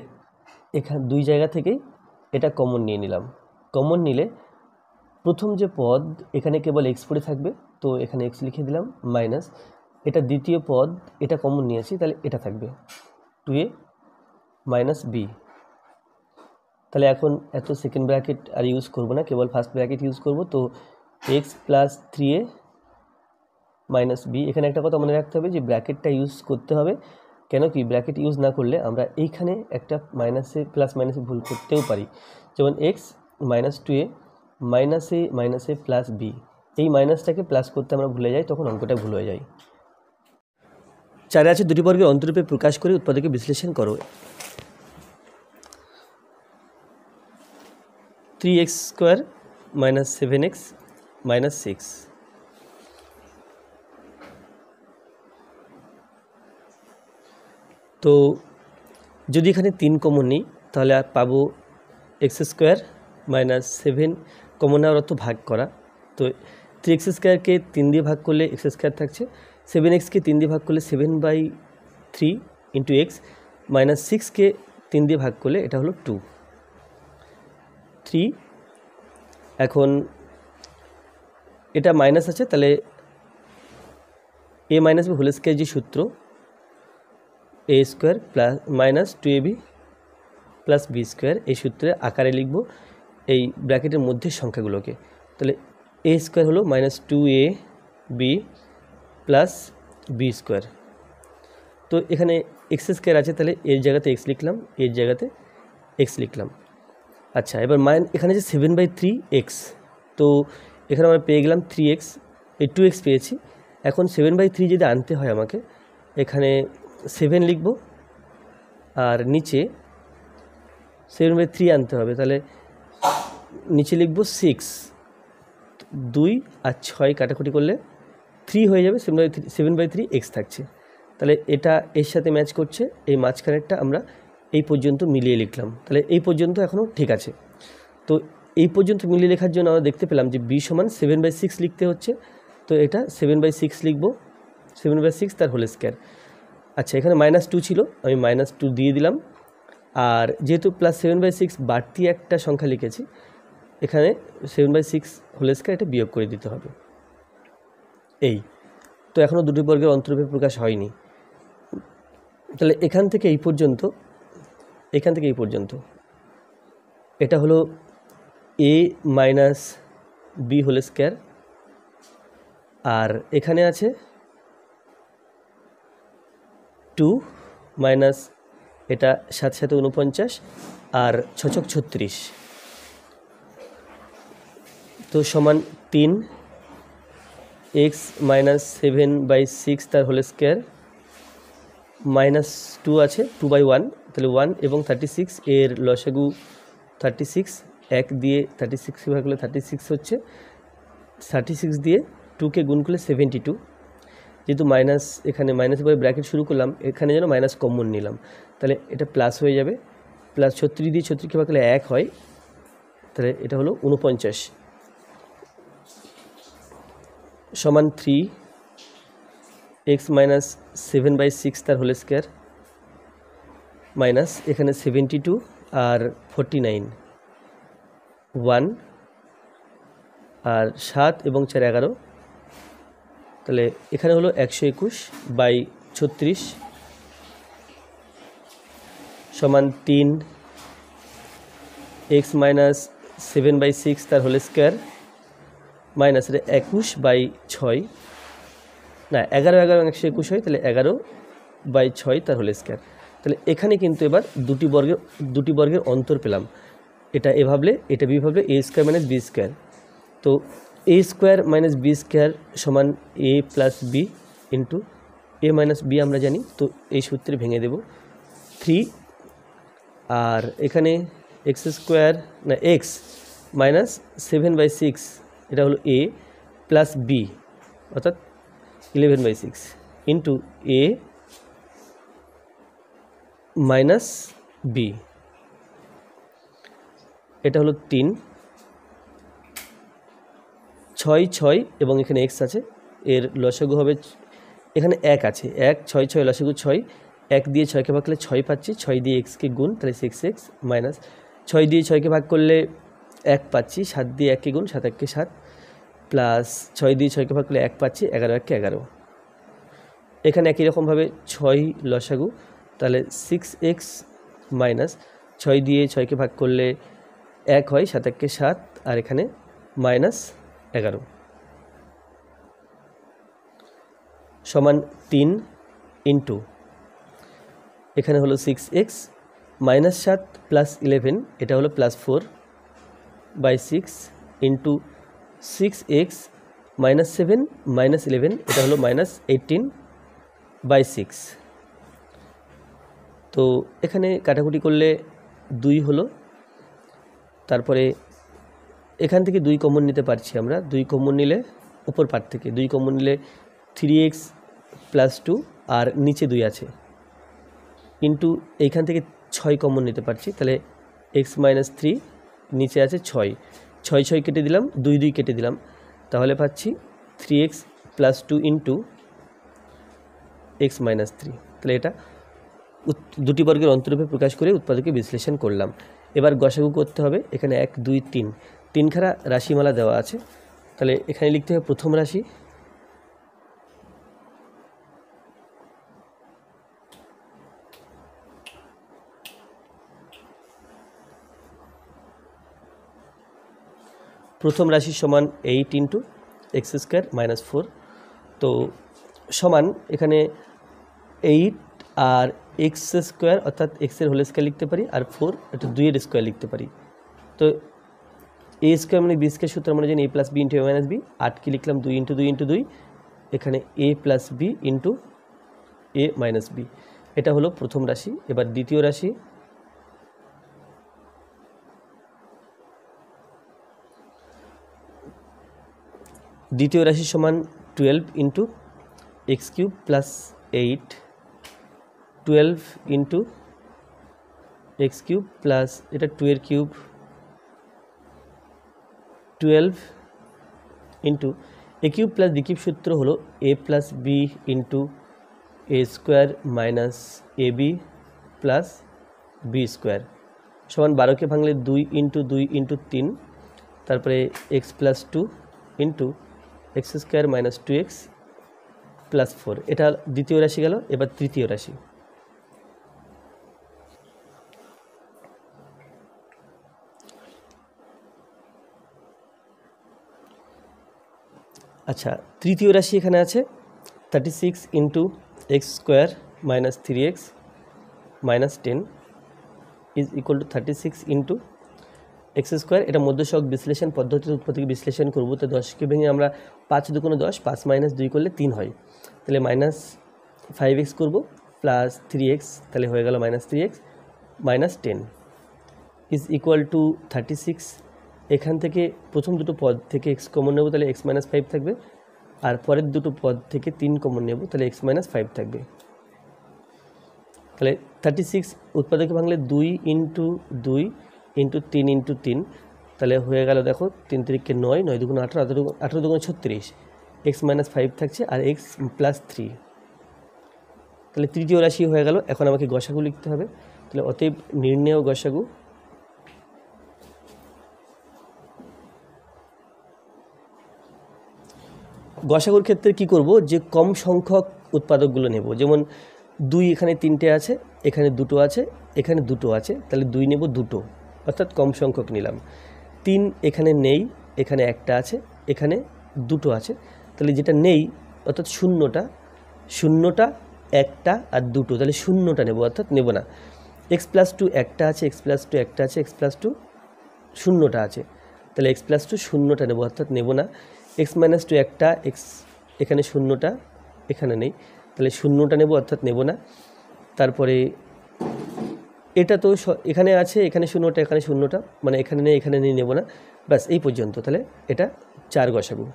এখানে দুই জায়গা থেকেই এটা কমন নিয়ে নিলাম। কমন নিলে প্রথম যে পদ এখানে কেবল এক্স পড়ে থাকবে, তো এখানে এক্স লিখে দিলাম, মাইনাস এটা দ্বিতীয় পদ, এটা কমন নিয়েছি তাহলে এটা থাকবে 2a মাইনাস বি। তাহলে এখন এত সেকেন্ড ব্র্যাকেট আর ইউজ করব না, কেবল ফার্স্ট ব্র্যাকেট ইউজ করব। তো x plus 3a minus B, এখানে একটা কথা মনে রাখতে হবে যে ব্র্যাকেটটা ইউজ করতে হবে, কেন কি ব্র্যাকেট ইউজ না করলে আমরা এইখানে একটা মাইনাসে প্লাস মাইনাসে ভুল করতেও পারি, যেমন এক্স মাইনাস 2a মাইনাসে প্লাস বি, এই মাইনাসটাকে প্লাস করতে আমরা ভুলে যাই, তখন অঙ্কটা ভুল হয়ে যায়। 4 আছে দুটি বর্গের অন্তরূপে প্রকাশ করে উৎপাদকে বিশ্লেষণ করো। 3x square minus 7x minus 6, তো যদি এখানে 3 কমন নিই তাহলে আর পাবো এক্স স্কোয়ার মাইনাস 7, কমন নেওয়ার অর্থ ভাগ করা, তো 3x স্কোয়ারকে 3 দিয়ে ভাগ করলে এক্স স্কোয়ার থাকছে, 7xকে 3 দিয়ে ভাগ করলে 7/3 ইন্টু এক্স, মাইনাস 6কে 3 দিয়ে ভাগ করলে এটা হলো 2 3। এখন এটা মাইনাস আছে, তাহলে a minus b whole square যে সূত্র, a square plus minus 2ab plus b square, এই সূত্রে আকারে লিখব এই ব্র্যাকেটের মধ্যে সংখ্যাগুলোকে, তাহলে a স্কোয়ার হলো minus 2ab plus b square, তো এখানে এক্স স্কোয়ার আছে, তাহলে এর জায়গাতে এক্স লিখলাম, এর জায়গাতে এক্স লিখলাম। আচ্ছা, এবার এখানে যে 7/3x, তো এখানে আমরা পেয়ে গেলাম 3x, এই 2x পেয়েছি, এখন 7/3 যদি আনতে হয় আমাকে, এখানে 7 লিখব আর নিচে 7/3 আনতে হবে, তাহলে নিচে লিখব 6, 2 আর 6 কাটাকুটি করলে 3 হয়ে যাবে, 7/3 x থাকছে, তাহলে এটা এর সাথে ম্যাচ করছে, এই মাঝখানেরটা আমরা এই পর্যন্ত মিলিয়ে লিখলাম, তাহলে এই পর্যন্ত এখনও ঠিক আছে। তো এই পর্যন্ত মিলিয়ে লেখার জন্য আমরা দেখতে পেলাম যে b সমান 7/6 লিখতে হচ্ছে, তো এটা 7/6 লিখব, 7/6 তার হোল স্কোয়ার। আচ্ছা, এখানে -2 ছিল, আমি -2 দিয়ে দিলাম, আর যেহেতু প্লাস 7/6 বাড়তি একটা সংখ্যা লিখেছি, এখানে 7/6 হোল স্কোয়ার এটা বিয়োগ করে দিতে হবে। এই তো এখনও দুটি বর্গের অন্তরূপে প্রকাশ হয়নি, তাহলে এখান থেকে এই পর্যন্ত এটা হলো a minus b whole square, আর এখানে আছে 2 মাইনাস এটা 7 7 49 আর 6 6 36, তো সমান 3 x মাইনাস 7/6 তার হোল স্কোয়ার, -2 আছে 2/1, তাহলে 1 এবং 36 এর লসাগু 36, 1 দিয়ে 36 ভাগ করলে 36 হচ্ছে, 36 দিয়ে 2কে গুণ করলে 72, যেহেতু মাইনাস এখানে মাইনাসের পরে ব্র্যাকেট শুরু করলাম, এখানে যেন মাইনাস কমন নিলাম, তাহলে এটা প্লাস হয়ে যাবে, প্লাস 36 দিয়ে 36কে ভাগ করলে 1 হয়, তাহলে এটা হলো 49 সমান 3 x মাইনাস 7/6 তার হোল স্কোয়ার, মাইনাস এখানে 72 আর 49 1 আর 7 এবং 4 11, তাহলে এখানে হলো 121/36 সমান 3 x মাইনাস 7/6 তার হোল স্কোয়ার মাইনাস 21/6 না 11 11 121 হয়, তাহলে 11/6 তার হোল স্কোয়ার। তাহলে এখানে কিন্তু এবার দুটি বর্গের অন্তর পেলাম। এটা এ ভাবলে এটা বি ভাবলে a square minus b square. তো a square minus b square সমান a plus b into a minus b আমরা জানি, তো এই সূত্রে ভেঙে দেব 3, আর এখানে এক্স স্কোয়ার না এক্স মাইনাস 7/6 এটা হলো a প্লাস বি অর্থাৎ 11/6 ইন্টু a মাইনাস বি, এটা হলো 3 6 6 এবং এখানে x আছে, এর লসাগু হবে, এখানে 1 আছে 1 6 6 লসাগু 6, 1 দিয়ে 6কে ভাগ করলে 6 পাচ্ছি, 6 দিয়ে xকে গুণ তাহলে 6x মাইনাস 6 দিয়ে 6কে ভাগ করলে 1 পাচ্ছি, 7 দিয়ে 1কে গুণ 7 1কে 7 প্লাস 6 দিয়ে 6কে ভাগ করলে 1 পাচ্ছি, 11 1কে 11। এখানে একই রকমভাবে 6 লসাগু, তাহলে 6x মাইনাস 6 দিয়ে 6কে ভাগ করলে 1 হয়, 7 1কে 7 আর এখানে মাইনাস 11 সমান 3 ইন্টু এখানে হলো 6x মাইনাস 7 প্লাস 11 এটা হলো plus 4/6 into 6x minus 7 minus 11 এটা হলো মাইনাস 18/6। তো এখানে কাটাকুটি করলে 2 হলো, তারপরে এখান থেকে 2 কমন নিতে পারছি আমরা, 2 কমন নিলে উপর পার্ট থেকে 2 কমন নিলে 3x প্লাস 2 আর নিচে 2 আছে ইন্টু এইখান থেকে 6 কমন নিতে পারছি, তাহলে x মাইনাস 3 নিচে আছে 6 6 6 কেটে দিলাম, 2 2 কেটে দিলাম, তাহলে পাচ্ছি 3x plus 2 into x minus 3। তাহলে এটা দুটি বর্গের অন্তরূপে প্রকাশ করে উৎপাদকে বিশ্লেষণ করলাম। এবার গসাগু করতে হবে। এখানে 1 2 3 তিনখানা রাশিমালা দেওয়া আছে, তাহলে এখানে লিখতে হবে প্রথম রাশি সমান 8 ইন্টু এক্স স্কোয়ার মাইনাস 4, তো সমান এখানে 8 আর এক্স স্কোয়ার অর্থাৎ এক্সের হোল স্কোয়ার লিখতে পারি, আর 4 এটা 2 এর স্কোয়ার লিখতে পারি। তো এ স্কোয়ার মানে বি স্কোয়ার সূত্র আমরা জানি a plus b into a minus b, 8কে লিখলাম 2 ইন্টু 2 ইন্টু 2, এখানে a plus b into a minus b, এটা হলো প্রথম রাশি। এবার দ্বিতীয় রাশি সমান 12 into x cube plus 8, 12 into x cube plus এটা 2 এর cube, 12 into a cube plus b cube সূত্র হলো a plus b into A square minus A B plus b square সমান 12কে ভাঙলে 2 ইন্টু 2 ইন্টু 3, তারপরে x plus 2 into x square minus 2x plus 4, এটা দ্বিতীয় রাশি গেল। এবার তৃতীয় রাশি আচ্ছা, তৃতীয় রাশি এখানে আছে 36 into x square minus 3x minus 10 is equal two 36 into x square. এটা মধ্যশক বিশ্লেষণ পদ্ধতিতে উৎপত্তিকে বিশ্লেষণ করব। তো 10কে ভেঙে আমরা 5 2 10, 5 মাইনাস 2 করলে 3 হয়, তাহলে মাইনাস 5x করব প্লাস 3x, তাহলে হয়ে গেল minus 3x minus 10 is equal two 36। এখান থেকে প্রথম দুটো পদ থেকে x কমন নেব, তাহলে x মাইনাস 5 থাকবে, আর পরের দুটো পদ থেকে 3 কমন নেব, তাহলে x মাইনাস 5 থাকবে। তাহলে 36 উৎপাদকে ভাঙলে 2 ইন্টু 2 ইন্টু 3 ইন্টু 3, তাহলে হয়ে গেল দেখো 3 3কে 9, 9 2 18, 18 2 36, x মাইনাস 5 থাকছে আর x প্লাস 3, তাহলে তৃতীয় রাশি হয়ে গেল। এখন আমাকে গসাগু লিখতে হবে, তাহলে অতএব নির্ণেয় গসাগু গসাগুর ক্ষেত্রে কি করব, যে কম সংখ্যক উৎপাদকগুলো নেব। যেমন 2 এখানে 3টে আছে, এখানে 2টো আছে, এখানে 2টো আছে, তাহলে 2 নেব 2টো, অর্থাৎ কম সংখ্যক নিলাম। 3 এখানে নেই, এখানে একটা আছে, এখানে 2টো আছে, তাহলে যেটা নেই অর্থাৎ শূন্যটা, একটা আর 2টো, তাহলে শূন্যটা নেব, অর্থাৎ নেব না। x+2 একটা আছে, x+2 একটা আছে, x+2 শূন্যটা আছে, তাহলে x+2 শূন্যটা নেব, অর্থাৎ নেব না। x-2 একটা, এখানে শূন্যটা, এখানে নেই, তাহলে শূন্যটা নেব, অর্থাৎ নেব না। তারপরে এটা তো এখানে আছে, এখানে শূন্যটা, এখানে শূন্যটা, মানে এখানে নেই, এখানে নেই, নেব না। ব্যাস এই পর্যন্ত, তাহলে এটা 4 গসাগু।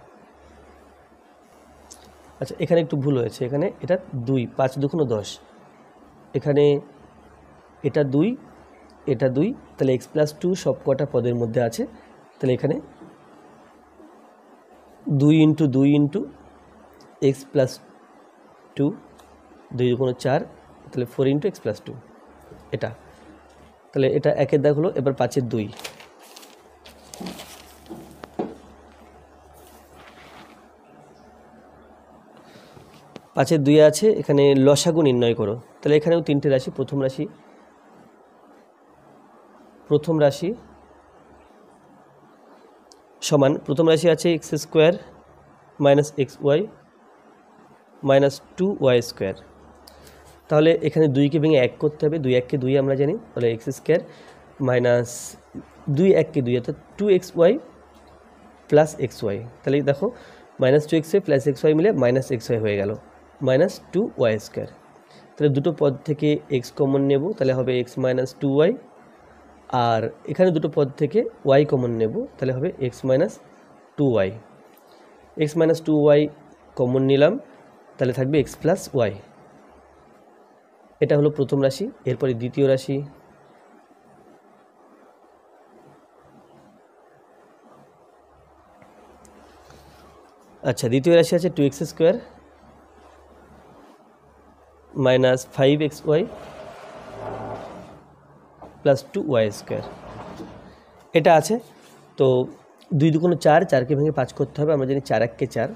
আচ্ছা, এখানে একটু ভুল হয়েছে, এখানে এটা 2, 5 2 10, এখানে এটা 2, এটা 2, তাহলে x+2 সব কটা পদের মধ্যে আছে, তাহলে এখানে 2 × 2 × x+2, 2 2 4, তাহলে 4 × x+2, এটা, তাহলে এটা 1-এর দাগ হলো। এবার 5-এর 2, 5-এর 2 আছে, এখানে লসাগু নির্ণয় করো। তাহলে এখানেও 3টে রাশি, প্রথম রাশি সমান, প্রথম রাশি আছে x² - xy - 2y²। তাহলে এখানে 2কে ভেঙে 1 করতে হবে, 2 1 কে 2 আমরা জানি, তাহলে x² - 2 1 কে 2, অর্থাৎ 2xy + xy। তাহলে দেখো -2xy + xy মিলে -xy হয়ে গেল, -2y²। তাহলে দুটো পদ থেকে x কমন নেব, তাহলে হবে x - 2y, আর এখানে দুটো পদ থেকে y কমন নেব, তাহলে হবে x - 2y। x - 2y common নিলাম, তাহলে থাকবে x + y। এটা হলো প্রথম রাশি। এরপরে দ্বিতীয় রাশি, আচ্ছা, দ্বিতীয় রাশি আছে 2x² - 5xy + 2y²। এটা আছে, তো 2 2 4, 4কে ভেঙে 5 করতে হবে। আমরা জানি 4 1 কে 4,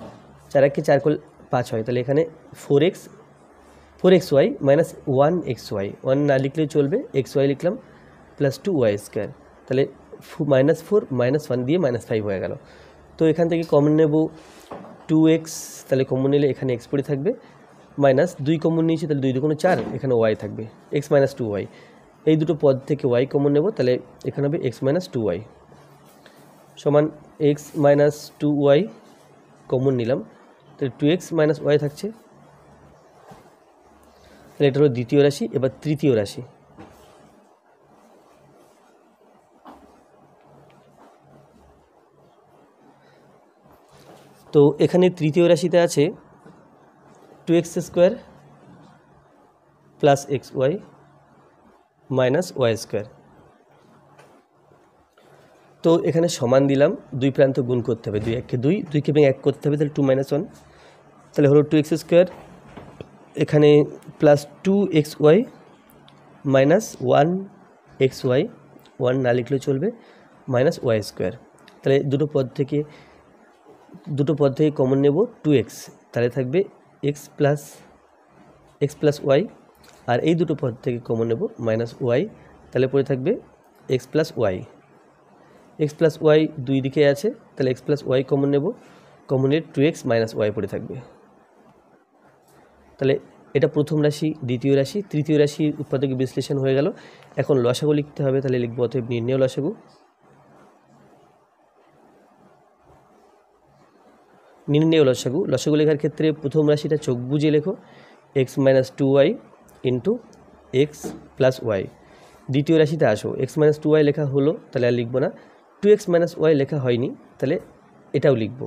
4 1 কে 4 করলে 5 হয়, তাহলে এখানে 4xy - 1xy, 1 না লিখলেও চলবে, xy লিখলাম + 2y², তাহলে -4 - 1 দিয়ে -5 হয়ে গেল। তো এখান থেকে কমন নেব 2x, তাহলে কমন নিলে এখানে x পড়ে থাকবে, -2 কমন নিয়েছি, তাহলে 2 2 4, এখানে y থাকবে, x - 2y। এই দুটো পদ থেকে y কমন নেব, তাহলে এখানে হবে x - 2y সমান x - 2y কমন নিলাম, তাহলে 2x - y থাকছে। তাহলে এটা হলো দ্বিতীয় রাশি। এবার তৃতীয় রাশি, তো এখানে তৃতীয় রাশিতে আছে 2x² + xy - y²। তো এখানে সমান দিলাম, দুই প্রান্ত গুণ করতে হবে, 2 1 কে 2, 2কে ভেঙে 1 করতে হবে, তাহলে 2 - 1, তাহলে হলো 2x², এখানে +2xy - 1xy, 1 না লিখলেও চলবে, -y²। তাহলে দুটো পদ থেকে কমন নেব 2x, তাহলে থাকবে x + y, আর এই দুটো পদ থেকে কমন নেব -y, তাহলে পড়ে থাকবে x + y। x + y দুই দিকে আছে, তাহলে x + y কমন নেব, কমনের 2x - y পড়ে থাকবে। তাহলে এটা প্রথম রাশি, দ্বিতীয় রাশি, তৃতীয় রাশির উৎপাদকের বিশ্লেষণ হয়ে গেল। এখন লসাগু লিখতে হবে, তাহলে লিখব অতএব নির্ণেয় লসাগু। নির্ণেয় লসাগু লেখার ক্ষেত্রে প্রথম রাশিটা চোখ বুঝে লেখো, x - 2y × x + y। দ্বিতীয় রাশিতে আসো, x - 2y লেখা হলো, তাহলে আর লিখব না। 2x - y লেখা হয়নি, তাহলে এটাও লিখব।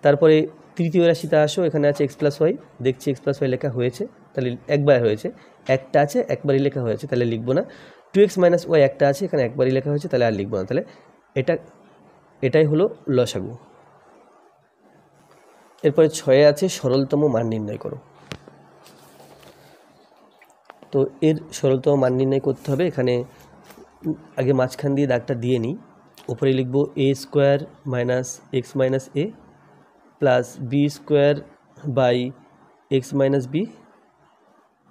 তারপরে তৃতীয় রাশিতে আসো, এখানে আছে x + y, দেখছি x + y লেখা হয়েছে, তাহলে একবার হয়েছে, একটা আছে, একবারই লেখা হয়েছে, তাহলে লিখব না। 2x - y একটা আছে, এখানে একবারই লেখা হয়েছে, তাহলে আর লিখব না। তাহলে এটাই হলো লসাগু। এরপরে 6 আছে সরলতম মান নির্ণয় করো। তো এর সরলতম মান নির্ণয় করতে হবে। এখানে আগে মাঝখান দিয়ে দাগটা দিয়ে নিই, ওপরে লিখব a² - x - a plus b square by x minus b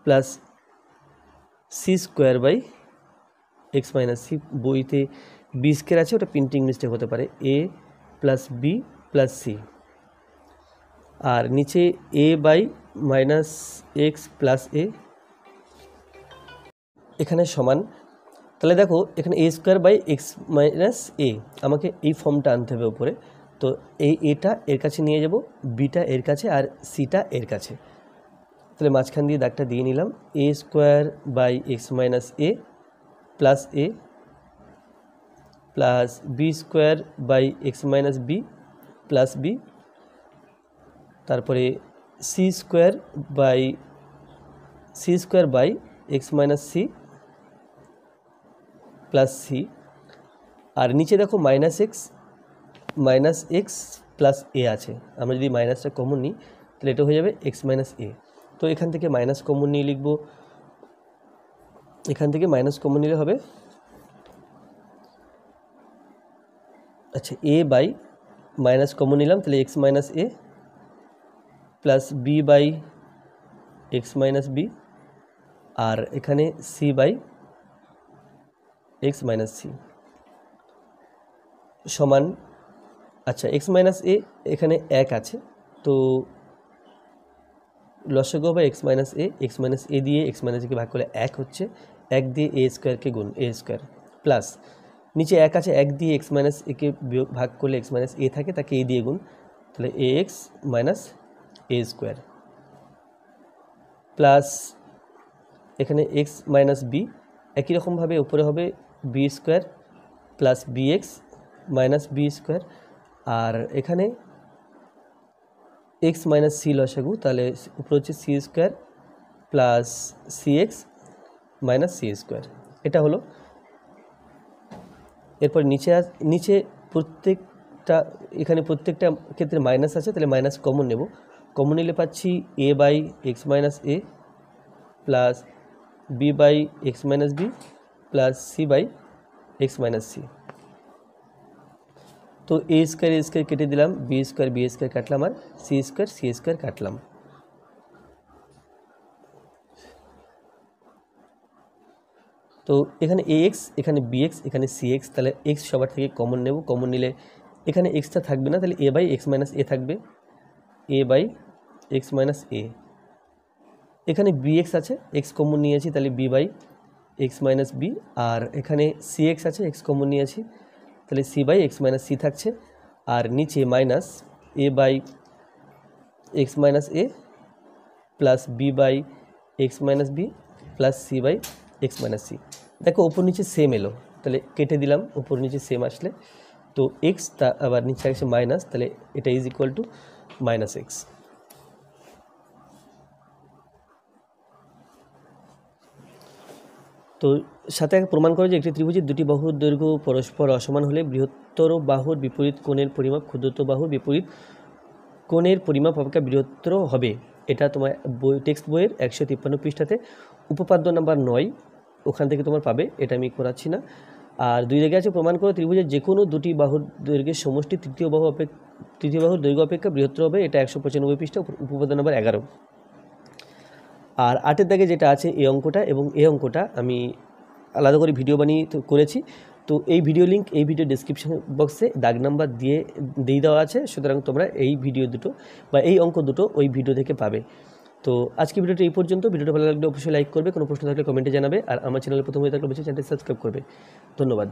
plus c square by x minus c. বইতে বি স্কোয়ার আছে, ওটা প্রিন্টিং মিস্টেক হতে পারে। A plus b plus c, আর নিচে a by minus x plus a, এখানে সমান। তাহলে দেখো এখানে a square by x minus a, আমাকে এই ফর্মটা আনতে হবে উপরে। তো এই এটা এর কাছে নিয়ে যাব, বিটা এর কাছে, আর সিটা এর কাছে। তাহলে মাঝখান দিয়ে দাগটা দিয়ে নিলাম। A square by x minus a plus a plus b square by x minus b plus b, তারপরে c square by x minus c plus c, আর নিচে দেখো মাইনাস এক্স প্লাস এ আছে। আমরা যদি মাইনাসটা কমন নিই তাহলে এটা হয়ে যাবে এক্স মাইনাস এ। তো এখান থেকে মাইনাস কমন নিয়ে লিখব, এখান থেকে মাইনাস কমন নিলে হবে আচ্ছা এ বাই মাইনাস কমন নিলাম, তাহলে x minus a plus b by x minus b, আর এখানে c by x minus c সমান। আচ্ছা এক্স মাইনাস এ এখানে এক আছে, তো লসাগু হবে এক্স মাইনাস এ দিয়ে এক্স মাইনাস একে ভাগ করলে এক হচ্ছে, এক দিয়ে এ স্কোয়ারকে গুণ এ স্কোয়ার, প্লাস নিচে এক আছে, এক দিয়ে এক্স মাইনাস একে ভাগ করলে এক্স মাইনাস এ থাকে, তাকে এ দিয়ে গুণ, তাহলে a x minus a square, plus এখানে এক্স মাইনাস বি, একই রকমভাবে উপরে হবে b square plus b x minus b square, আর এখানে এক্স মাইনাস সি লসাগু, তাহলে উপরে হচ্ছে c square plus c x minus c square. এটা হলো। এরপর নিচে প্রত্যেকটা, এখানে প্রত্যেকটা ক্ষেত্রে মাইনাস আছে, তাহলে মাইনাস কমন নেব। কমন নিলে পাচ্ছি a by x minus a plus b by x minus b plus c by x minus c. তো এ স্কোয়ার কেটে দিলাম, বি স্কোয়ার কাটলাম, আর সি স্কোয়ার কাটলাম। তো এখানে এ এক্স, এখানে বি এক্স, এখানে সি এক্স, তাহলে এক্স সবার থেকে কমন নেব। কমন নিলে এখানে এক্সটা থাকবে না, তাহলে a by x minus a থাকবে, a by x minus a. এখানে বি এক্স আছে, এক্স কমন নিয়েছি, তাহলে b by x minus b, আর এখানে সি এক্স আছে, এক্স কমন নিয়েছি, তাহলে c by x minus c থাকছে, আর নিচে minus a by x minus a plus b by x minus b plus c by x minus c. দেখো ওপর নিচে সেম এলো, তাহলে কেটে দিলাম, ওপর নিচে সেম আসলে তো এক্স, তা আবার নিচে আসছে মাইনাস, তাহলে এটা is equal two minus x. তো সাথে প্রমাণ করে যে একটি ত্রিভুজের দুটি বাহুর দৈর্ঘ্য পরস্পর অসমান হলে বৃহত্তর বাহুর বিপরীত কোণের পরিমাপ ক্ষুদ্রতর বাহুর বিপরীত কোণের পরিমাপ অপেক্ষা বৃহত্তর হবে। এটা তোমার টেক্সট বইয়ের 153 পৃষ্ঠাতে উপপাদ্য নাম্বার 9, ওখান থেকে তোমার পাবে। এটা আমি করাচ্ছি না। আর 2 জায়গায় আছে প্রমাণ করে ত্রিভুজের যে কোনো দুটি বাহুর দৈর্ঘ্যের সমষ্টি তৃতীয় বাহুর দৈর্ঘ্য অপেক্ষা বৃহত্তর হবে। এটা 195 পৃষ্ঠা, উপপাদ্য নাম্বার 11। আর 8 দাগে যেটা আছে এই অঙ্কটা, এবং এই অঙ্কটা আমি আলাদা করে ভিডিও বানিয়ে করেছি। তো এই ভিডিও লিঙ্ক এই ভিডিও ডেসক্রিপশন বক্সে দাগ নাম্বার দিয়ে দেওয়া আছে, সুতরাং তোমরা এই ভিডিও দুটো বা এই অঙ্ক দুটো ওই ভিডিও থেকে পাবে। তো আজকে ভিডিওটা এই পর্যন্ত। ভিডিওটা ভালো লাগলে অবশ্যই লাইক করবে, কোনো প্রশ্ন থাকলে কমেন্টে জানাবে, আর আমার চ্যানেলে প্রথম হয়ে থাকলে অবশ্যই চ্যানেলটি সাবস্ক্রাইব করবে। ধন্যবাদ।